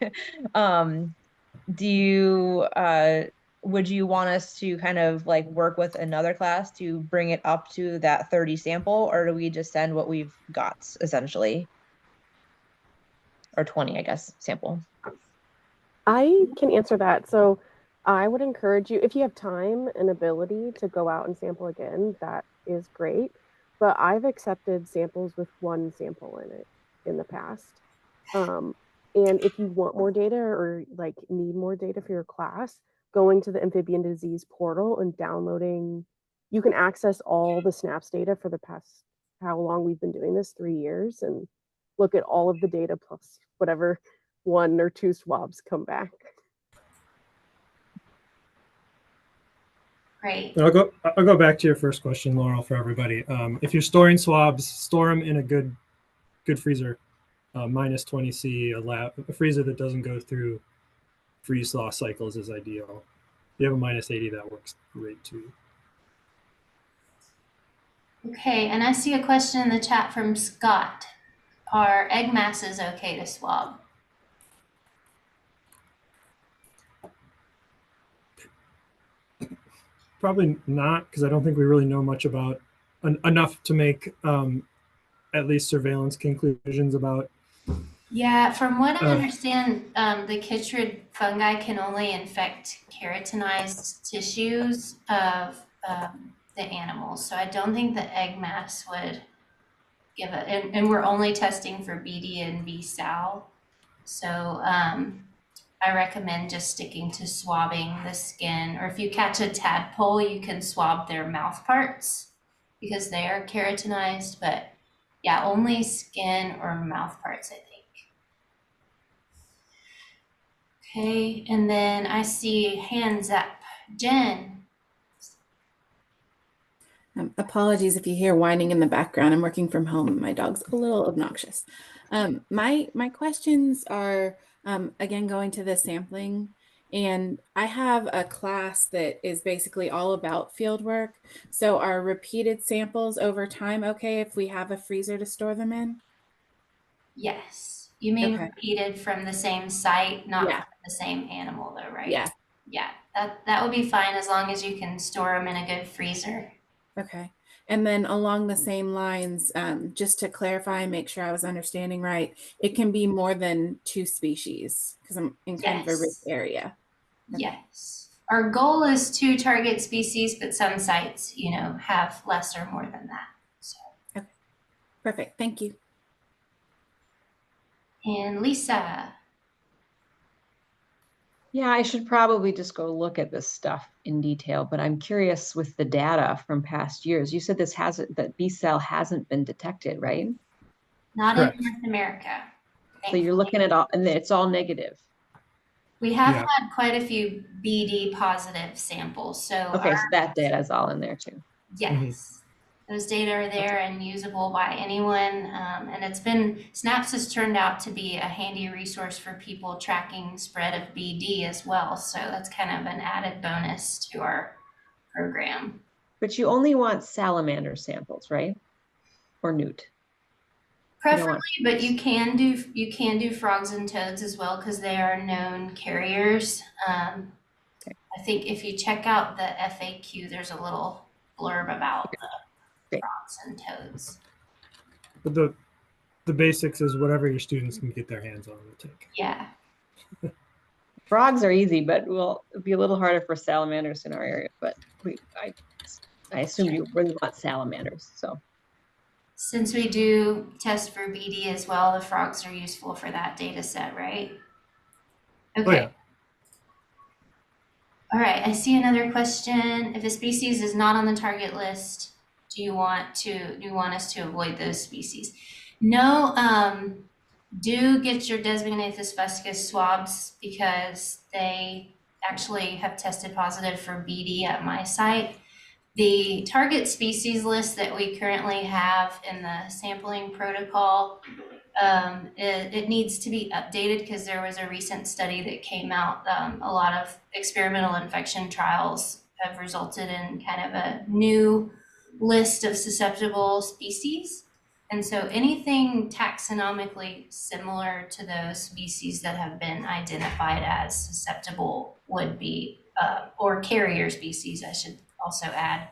do you would you want us to kind of like work with another class to bring it up to that 30 sample, or do we just send what we've got essentially? Or 20, I guess, sample. I can answer that. So I would encourage you, if you have time and ability to go out and sample again, that is great. But I've accepted samples with 1 sample in it in the past. And if you want more data or like need more data for your class, going to the amphibian disease portal and downloading, you can access all the SNAPS data for the past, how long we've been doing this, 3 years, and look at all of the data plus whatever 1 or 2 swabs come back. Great. I'll go back to your first question, Laurel, for everybody. If you're storing swabs, store them in a good freezer, minus 20°C, a freezer that doesn't go through freeze thaw cycles is ideal. If you have a minus 80, that works great too. Okay, and I see a question in the chat from Scott. Are egg masses okay to swab? Probably not, because I don't think we really know much about enough to make at least surveillance conclusions about. Yeah, from what I understand, the chytrid fungi can only infect keratinized tissues of the animals. So I don't think the egg mass would give it, and we're only testing for BD and B-Sal. So I recommend just sticking to swabbing the skin, or if you catch a tadpole, you can swab their mouth parts because they are keratinized, but yeah, only skin or mouth parts, I think. Okay, and then I see hands up. Jen. Apologies if you hear whining in the background. I'm working from home and my dog's a little obnoxious. My questions are, again, going to the sampling. And I have a class that is basically all about field work. So are repeated samples over time okay if we have a freezer to store them in? Yes. You mean Okay. repeated from the same site, not Yeah. from the same animal though, right? Yeah. Yeah, that would be fine as long as you can store them in a good freezer. Okay. And then along the same lines, just to clarify and make sure I was understanding right, it can be more than 2 species because I'm in kind of a rich area. Okay. Yes. Our goal is to target species, but some sites, you know, have less or more than that. So. Okay. Perfect. Thank you. And Lisa. Yeah, I should probably just go look at this stuff in detail, but I'm curious with the data from past years. You said that B cell hasn't been detected, right? Not Correct. in North America. So you're looking at all, and it's all negative. We have Yeah. had quite a few BD positive samples. So Okay, so that data is all in there too. yes, those data are there and usable by anyone. And it's been, SNAPS has turned out to be a handy resource for people tracking spread of BD as well. So that's kind of an added bonus to our program. But you only want salamander samples, right? Or newt? Preferably, but you can do frogs and toads as well because they are known carriers. I think if you check out the FAQ, there's a little blurb about the frogs and toads. But the basics is whatever your students can get their hands on to take. Yeah. Frogs are easy, but it'll be a little harder for salamanders in our area. But I assume you really want salamanders, so. Since we do test for BD as well, the frogs are useful for that data set, right? Okay. Oh, yeah. All right, I see another question. If a species is not on the target list, do you want us to avoid those species? No, do get your Desmognathus fuscus swabs because they actually have tested positive for BD at my site. The target species list that we currently have in the sampling protocol, it needs to be updated because there was a recent study that came out. A lot of experimental infection trials have resulted in kind of a new list of susceptible species. And so anything taxonomically similar to those species that have been identified as susceptible would be, or carrier species, I should also add,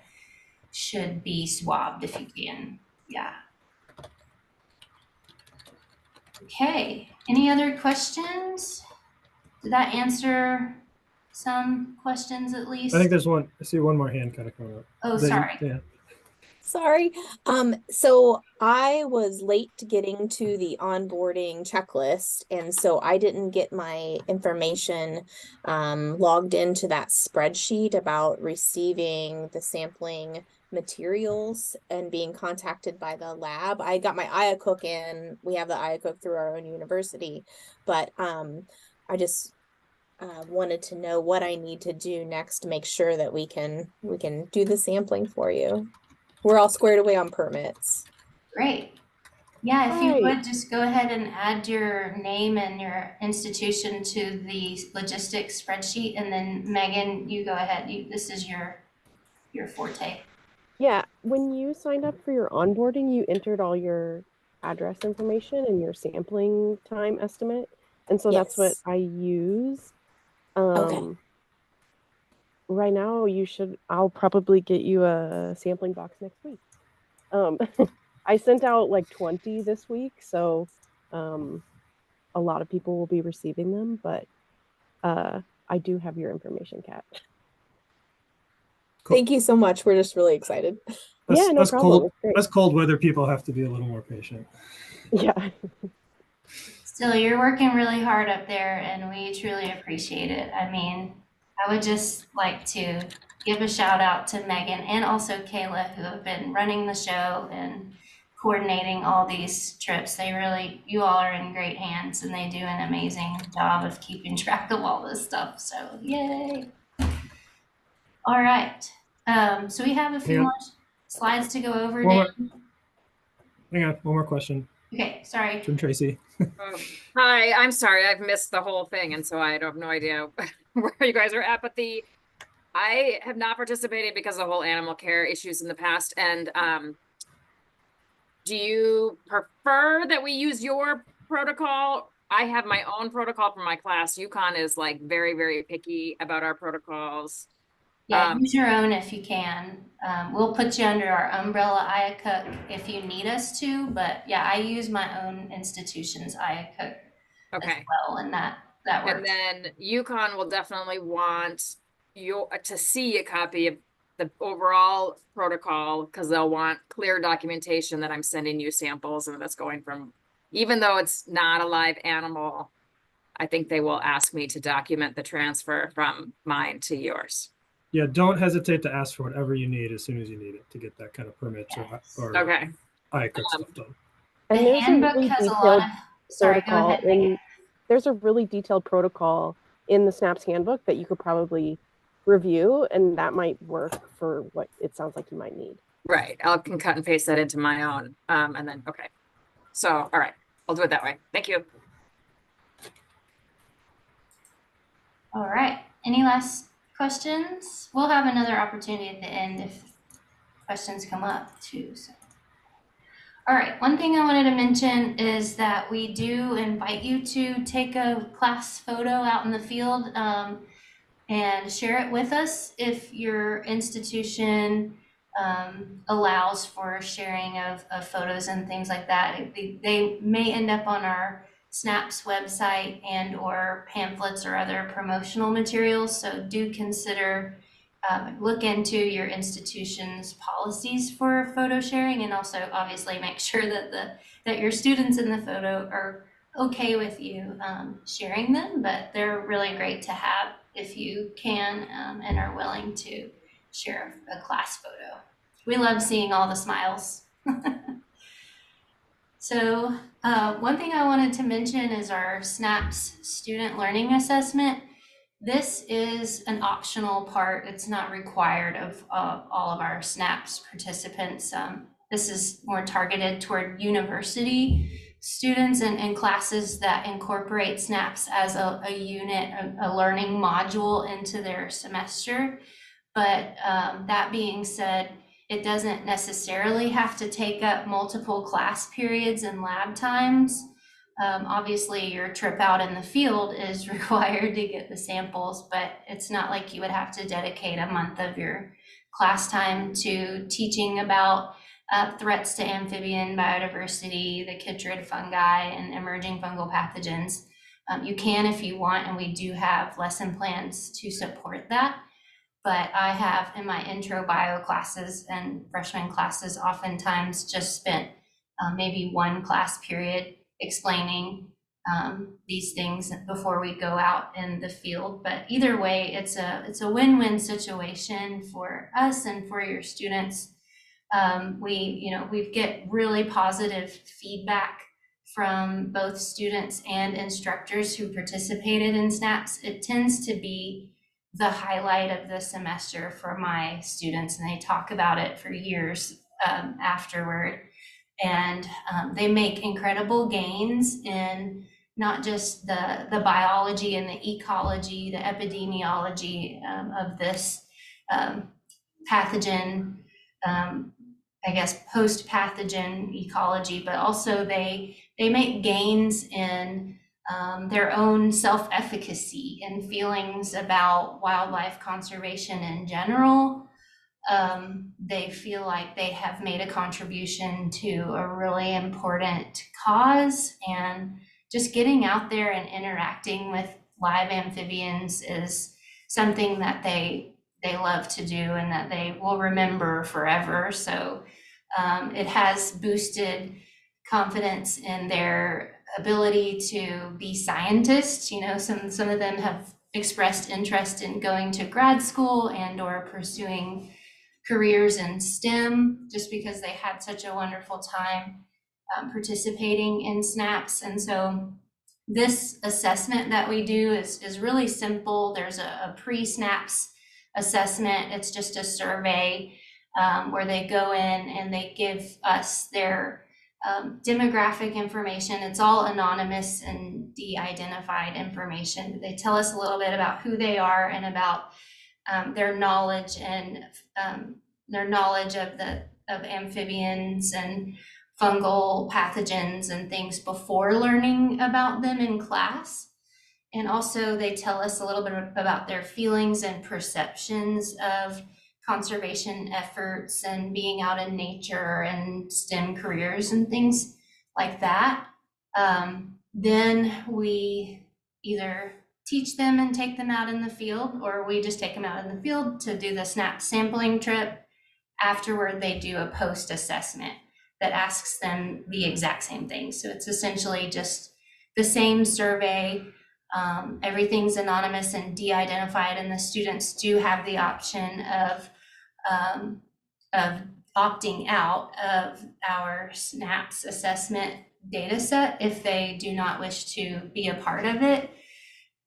should be swabbed if you can. Yeah. Okay, any other questions? Did that answer some questions at least? I think there's one. I see one more hand kind of coming up. Oh, sorry. Yeah. Sorry. So I was late to getting to the onboarding checklist, and so I didn't get my information logged into that spreadsheet about receiving the sampling materials and being contacted by the lab. I got my IACUC in. We have the IACUC through our own university, but I just wanted to know what I need to do next to make sure that we can do the sampling for you. We're all squared away on permits. Great. Yeah, if you would just go ahead and add your name and your institution to the logistics spreadsheet, and then Megan, you go ahead. This is your forte. Yeah, when you signed up for your onboarding, you entered all your address information and your sampling time estimate. And so that's what I use. Okay. Right now, I'll probably get you a sampling box next week. I sent out like 20 this week, so a lot of people will be receiving them, but I do have your information, Kat. Cool. Thank you so much. We're just really excited. Yeah, no problem. Us cold weather people have to be a little more patient. Yeah. Still, you're working really hard up there, and we truly appreciate it. I mean, I would just like to give a shout out to Megan and also Kayla, who have been running the show and coordinating all these trips. You all are in great hands, and they do an amazing job of keeping track of all this stuff. So yay. All right. So we have a few more slides to go over. Hang on, one more question. Okay, sorry. From Tracy. Hi, I'm sorry. I've missed the whole thing, and so I have no idea where you guys are at. But I have not participated because of the whole animal care issues in the past. And do you prefer that we use your protocol? I have my own protocol for my class. UConn is like very, very picky about our protocols. Yeah, use your own if you can. We'll put you under our umbrella IACUC if you need us to, but yeah, I use my own institution's IACUC as well, and that works. And then UConn will definitely want you to see a copy of the overall protocol because they'll want clear documentation that I'm sending you samples and that's going from, even though it's not a live animal, I think they will ask me to document the transfer from mine to yours. Yeah, don't hesitate to ask for whatever you need as soon as you need it to get that kind of permits or Okay. IACUC stuff done. And The there's a handbook really has a lot detailed of, sorry, go protocol ahead, Megan. there's a really detailed protocol in the SNAPS handbook that you could probably review, and that might work for what it sounds like you might need. Right. I can cut and paste that into my own. And then, okay. So, all right, I'll do it that way. Thank you. All right. Any last questions? We'll have another opportunity at the end if questions come up too. So. All right. One thing I wanted to mention is that we do invite you to take a class photo out in the field and share it with us if your institution allows for sharing of photos and things like that. They may end up on our SNAPS website and or pamphlets or other promotional materials. So do consider look into your institution's policies for photo sharing, and also obviously make sure that that your students in the photo are okay with you sharing them, but they're really great to have if you can and are willing to share a class photo. We love seeing all the smiles. So one thing I wanted to mention is our SNAPS student learning assessment. This is an optional part. It's not required of all of our SNAPS participants. This is more targeted toward university students and classes that incorporate SNAPS as a unit, a learning module into their semester. But that being said, it doesn't necessarily have to take up multiple class periods and lab times. Obviously, your trip out in the field is required to get the samples, but it's not like you would have to dedicate a month of your class time to teaching about threats to amphibian biodiversity, the chytrid fungi, and emerging fungal pathogens. You can if you want, and we do have lesson plans to support that. But I have in my intro bio classes and freshman classes oftentimes just spent maybe one class period explaining these things before we go out in the field. But either way, it's a win-win situation for us and for your students. We get really positive feedback from both students and instructors who participated in SNAPS. It tends to be the highlight of the semester for my students, and they talk about it for years afterward. And they make incredible gains in not just the biology and the ecology, the epidemiology of this pathogen, I guess post-pathogen ecology, but also they make gains in their own self-efficacy and feelings about wildlife conservation in general. They feel like they have made a contribution to a really important cause, and just getting out there and interacting with live amphibians is something that they love to do and that they will remember forever. So it has boosted confidence in their ability to be scientists. Some of them have expressed interest in going to grad school and or pursuing careers in STEM just because they had such a wonderful time participating in SNAPS. And so this assessment that we do is really simple. There's a pre-SNAPS assessment. It's just a survey where they go in and they give us their demographic information. It's all anonymous and de-identified information. They tell us a little bit about who they are and about their knowledge and their knowledge of amphibians and fungal pathogens and things before learning about them in class. And also they tell us a little bit about their feelings and perceptions of conservation efforts and being out in nature and STEM careers and things like that. Then we either teach them and take them out in the field, or we just take them out in the field to do the SNAP sampling trip. Afterward, they do a post assessment that asks them the exact same thing. So it's essentially just the same survey Everything's anonymous and de-identified, and the students do have the option of opting out of our SNAPS assessment data set if they do not wish to be a part of it.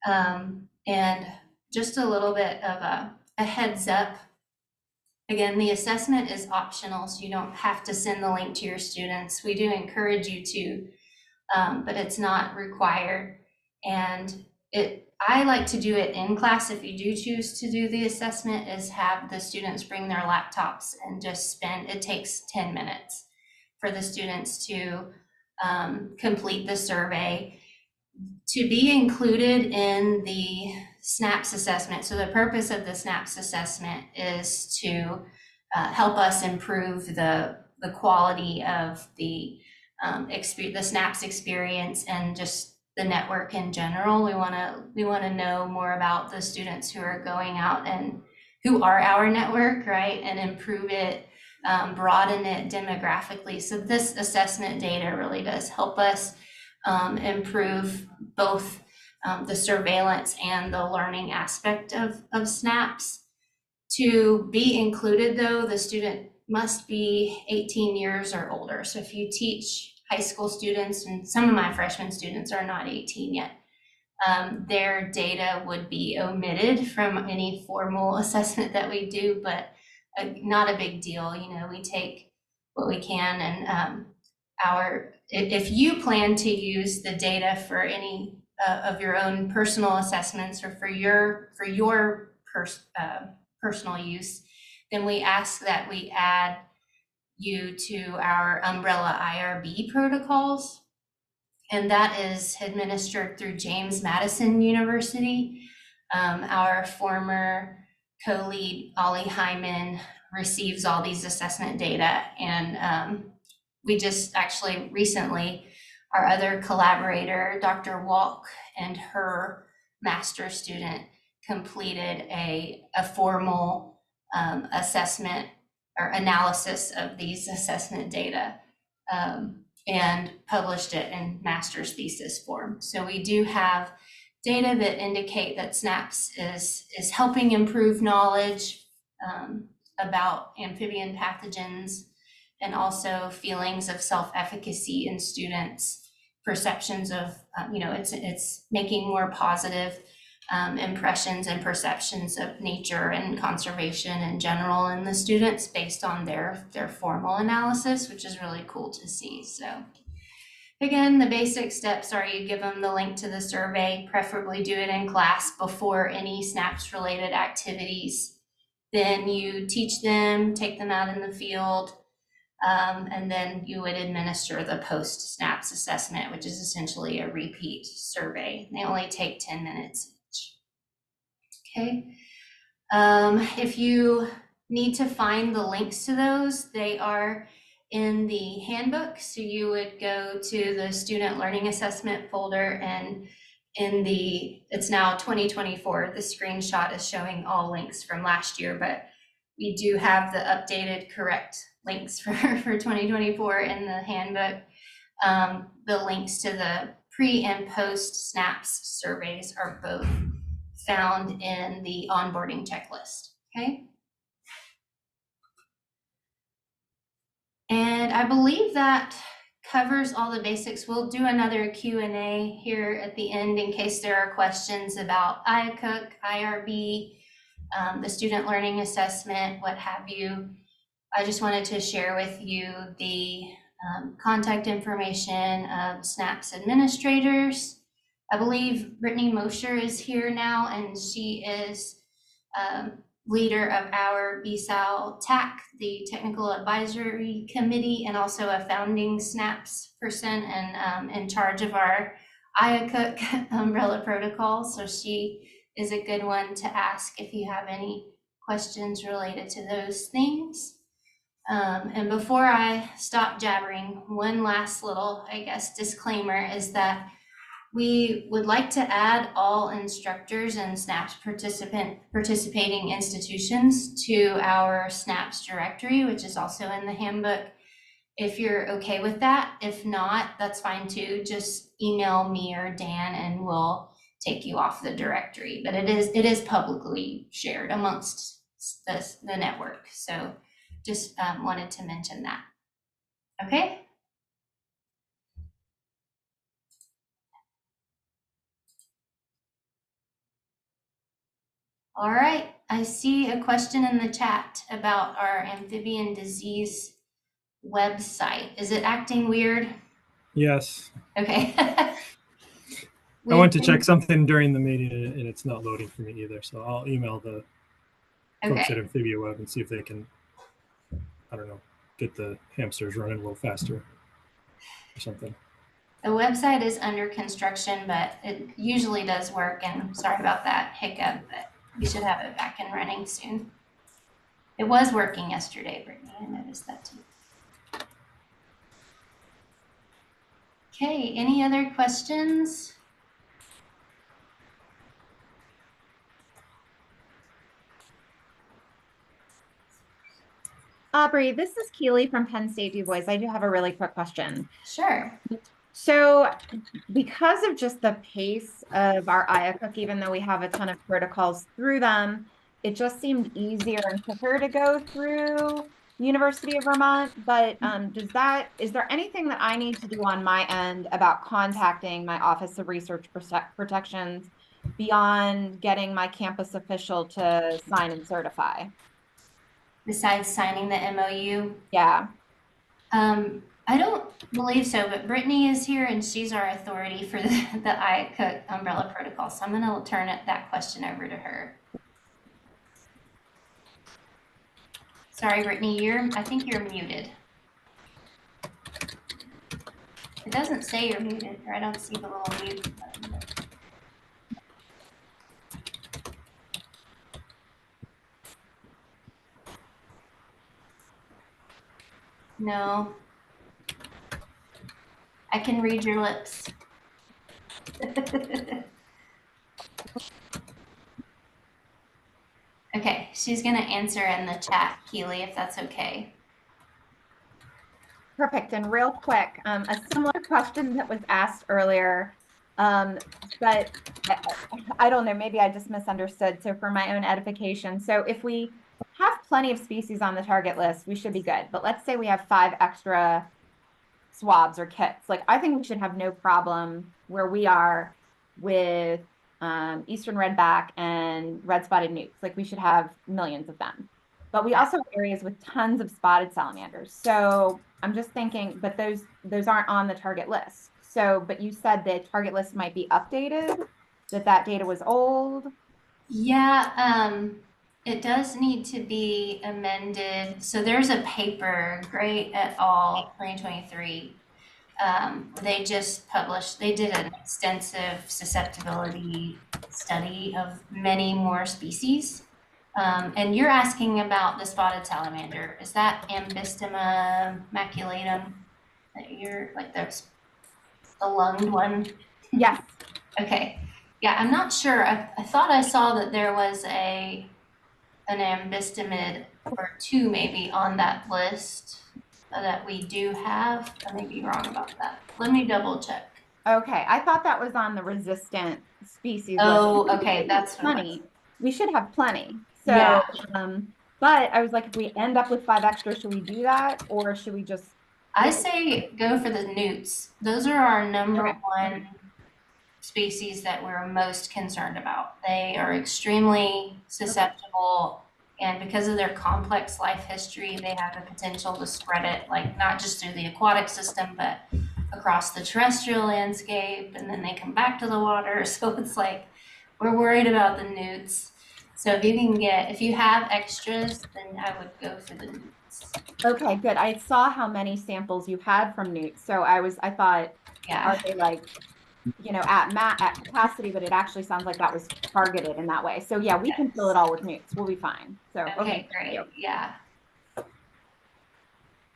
And just a little bit of a heads up. Again, the assessment is optional, so you don't have to send the link to your students. We do encourage you to, but it's not required. And I like to do it in class. If you do choose to do the assessment, is have the students bring their laptops and just it takes 10 minutes for the students to complete the survey. To be included in the SNAPS assessment, so the purpose of the SNAPS assessment is to help us improve the quality of the SNAPS experience and just the network in general. We want to know more about the students who are going out and who are our network, right? And improve it, broaden it demographically. So this assessment data really does help us improve both the surveillance and the learning aspect of SNAPS. To be included though, the student must be 18 years or older. So if you teach high school students, and some of my freshman students are not 18 yet, their data would be omitted from any formal assessment that we do, but not a big deal. You know, we take what we can, and if you plan to use the data for any of your own personal assessments or for your personal use, then we ask that we add you to our umbrella IRB protocols. And that is administered through James Madison University. Our former co-lead, Ollie Hyman, receives all these assessment data. And we just actually recently, our other collaborator, Dr. Walk, and her master's student completed a formal assessment or analysis of these assessment data and published it in master's thesis form. So we do have data that indicate that SNAPS is helping improve knowledge about amphibian pathogens, and also feelings of self-efficacy in students, perceptions of, it's making more positive impressions and perceptions of nature and conservation in general in the students based on their formal analysis, which is really cool to see. So again, the basic steps are you give them the link to the survey, preferably do it in class before any SNAPS related activities. Then you teach them, take them out in the field, and then you would administer the post-SNAPS assessment, which is essentially a repeat survey. They only take 10 minutes each. Okay. If you need to find the links to those, they are in the handbook. So you would go to the student learning assessment folder, and it's now 2024. The screenshot is showing all links from last year, but we do have the updated correct links for 2024 in the handbook. The links to the pre and post SNAPS surveys are both found in the onboarding checklist, okay? And I believe that covers all the basics. We'll do another Q&A here at the end in case there are questions about IACUC, IRB, the student learning assessment, what have you. I just wanted to share with you the contact information of SNAPS administrators. I believe Brittany Mosher is here now, and she is leader of our BSAL TAC, the Technical Advisory Committee, and also a founding SNAPS person and in charge of our IACUC umbrella protocol. So she is a good one to ask if you have any questions related to those things. And before I stop jabbering, one last little, disclaimer is that we would like to add all instructors and SNAPS participating institutions to our SNAPS directory, which is also in the handbook. If you're okay with that, if not, that's fine too. Just email me or Dan and we'll take you off the directory, but it is publicly shared amongst the network. So just wanted to mention that. Okay. All right, I see a question in the chat about our amphibian disease website. Is it acting weird? Yes. Okay. I went to check something during the meeting and it's not loading for me either. So I'll email the folks at Amphibia Web and see if they can, I don't know, get the hamsters running a little faster or something. The website is under construction, but it usually does work. And sorry about that hiccup, but we should have it back and running soon. It was working yesterday, Brittany. I noticed that too. Okay, any other questions? Aubrey, this is Keely from Penn State Du Bois. I do have a really quick question. Sure. So because of just the pace of our IACUC, even though we have a ton of protocols through them, it just seemed easier and quicker to go through University of Vermont. But is there anything that I need to do on my end about contacting my Office of Research Protections beyond getting my campus official to sign and certify? Besides signing the MOU? Yeah. I don't believe so, but Brittany is here and she's our authority for the IACUC umbrella protocol. So I'm going to turn that question over to her. Sorry, Brittany, I think you're muted. It doesn't say you're muted, or I don't see the little mute button. No. I can read your lips. Okay, she's going to answer in the chat, Keely, if that's okay. Perfect. And real quick, a similar question that was asked earlier, but I don't know, maybe I just misunderstood. So for my own edification, so if we have plenty of species on the target list, we should be good. But let's say we have 5 extra swabs or kits. Like, I think we should have no problem where we are with eastern redback and red-spotted newts. Like, we should have millions of them. But we also have areas with tons of spotted salamanders. So I'm just thinking, but those aren't on the target list. So, but you said the target list might be updated, that data was old. Yeah, it does need to be amended. So there's a paper, Gray et al. 2023. They just published, they did an extensive susceptibility study of many more species. And you're asking about the spotted salamander. Is that Ambystoma maculatum? That you're like the lunged one? Yes. Okay. Yeah, I'm not sure. I thought I saw that there was an ambystomid or 2 maybe on that list that we do have. I may be wrong about that. Let me double check. Okay, I thought that was on the resistant species. Oh, okay, that's plenty. We should have plenty. So, yeah. But I was like, if we end up with 5 extra, should we do that, or should we just? I say go for the newts. Those are our number one species that we're most concerned about. They are extremely susceptible, and because of their complex life history, they have the potential to spread it, like not just through the aquatic system, but across the terrestrial landscape, and then they come back to the water. So it's like, we're worried about the newts. So if you have extras, then I would go for the newts. Okay, good. I saw how many samples you had from newts. So I thought, are they like, at capacity, but it actually sounds like that was targeted in that way. So yeah, we can fill it all with newts. We'll be fine. So, okay, great. Yeah.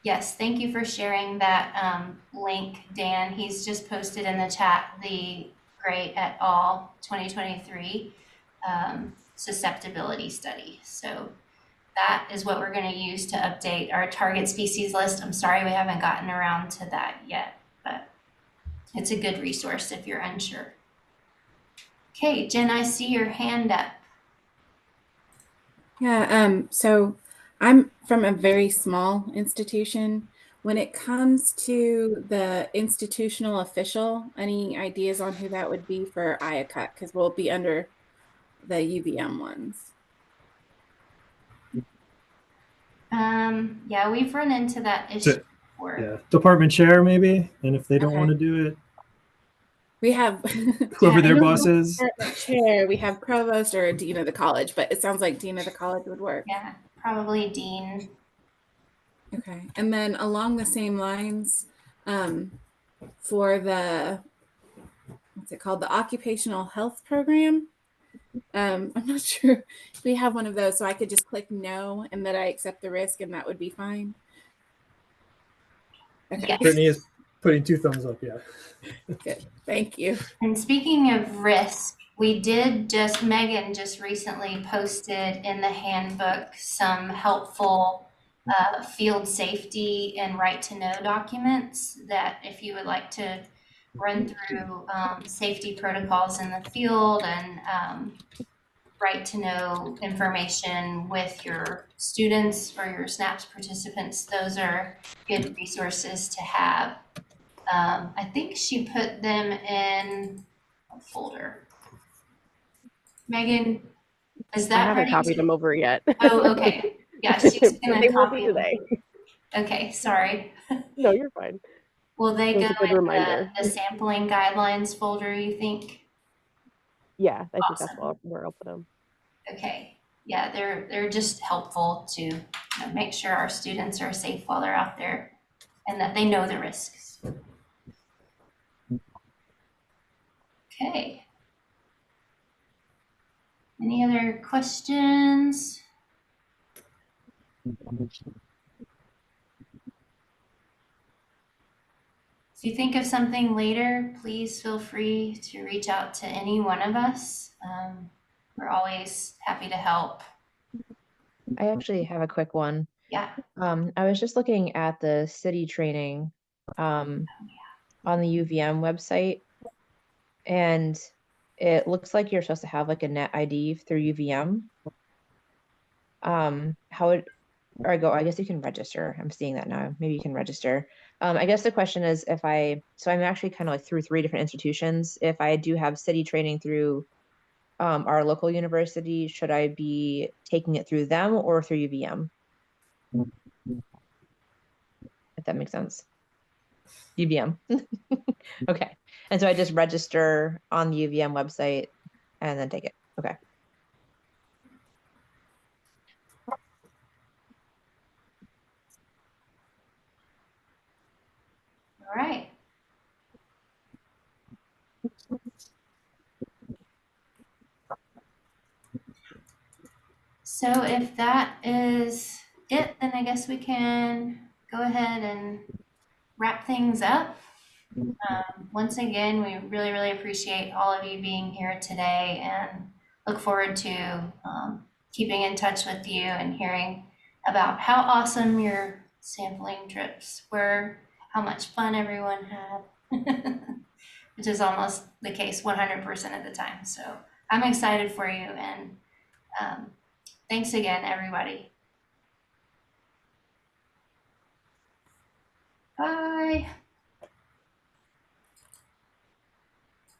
Yes, thank you for sharing that link, Dan. He's just posted in the chat the Gray et al. 2023 susceptibility study. So that is what we're going to use to update our target species list. I'm sorry we haven't gotten around to that yet, but it's a good resource if you're unsure. Okay, Jen, I see your hand up. Yeah, so I'm from a very small institution. When it comes to the institutional official, any ideas on who that would be for IACUT? Because we'll be under the UVM ones. Yeah, we've run into that issue So, before. yeah, department chair maybe, and if they don't Okay. want to do it, We have whoever their I don't boss know is. department chair. We have provost or dean of the college, but it sounds like dean of the college would work. Yeah, probably dean. Okay, and then along the same lines, for the what's it called, the occupational health program. I'm not sure if we have one of those, so I could just click no and that I accept the risk, and that would be fine. Okay. Yes. Brittany is putting 2 thumbs up. Yeah. Good. Thank you. And speaking of risk, Megan just recently posted in the handbook some helpful field safety and right to know documents that if you would like to run through safety protocols in the field and right to know information with your students or your SNAPS participants, those are good resources to have. I think she put them in a folder. Megan, is I that haven't ready? copied them over yet. Oh, okay. Yeah, she's gonna They will copy be them. today. Okay, sorry. No, you're fine. Will they It go was a good in reminder. the sampling guidelines folder, you think? Yeah, I think that's Awesome. where I'll put them. Okay. Yeah, they're just helpful to make sure our students are safe while they're out there and that they know the risks. Okay. Any other questions? If you think of something later, please feel free to reach out to any one of us. We're always happy to help. I actually have a quick one. Yeah. I was just looking at the city training on the UVM website, and it looks like you're supposed to have like a net ID through UVM. How would or I guess you can register. I'm seeing that now. Maybe you can register. I guess the question is so I'm actually kind of like through 3 different institutions. If I do have city training through our local university, should I be taking it through them or through UVM? If that makes sense. UVM. Okay. And so I just register on the UVM website and then take it. Okay. All right. So if that is it, then I guess we can go ahead and wrap things up. Once again, we really, really appreciate all of you being here today and look forward to keeping in touch with you and hearing about how awesome your sampling trips were, how much fun everyone had, which is almost the case 100% of the time. So I'm excited for you, and thanks again, everybody. Bye.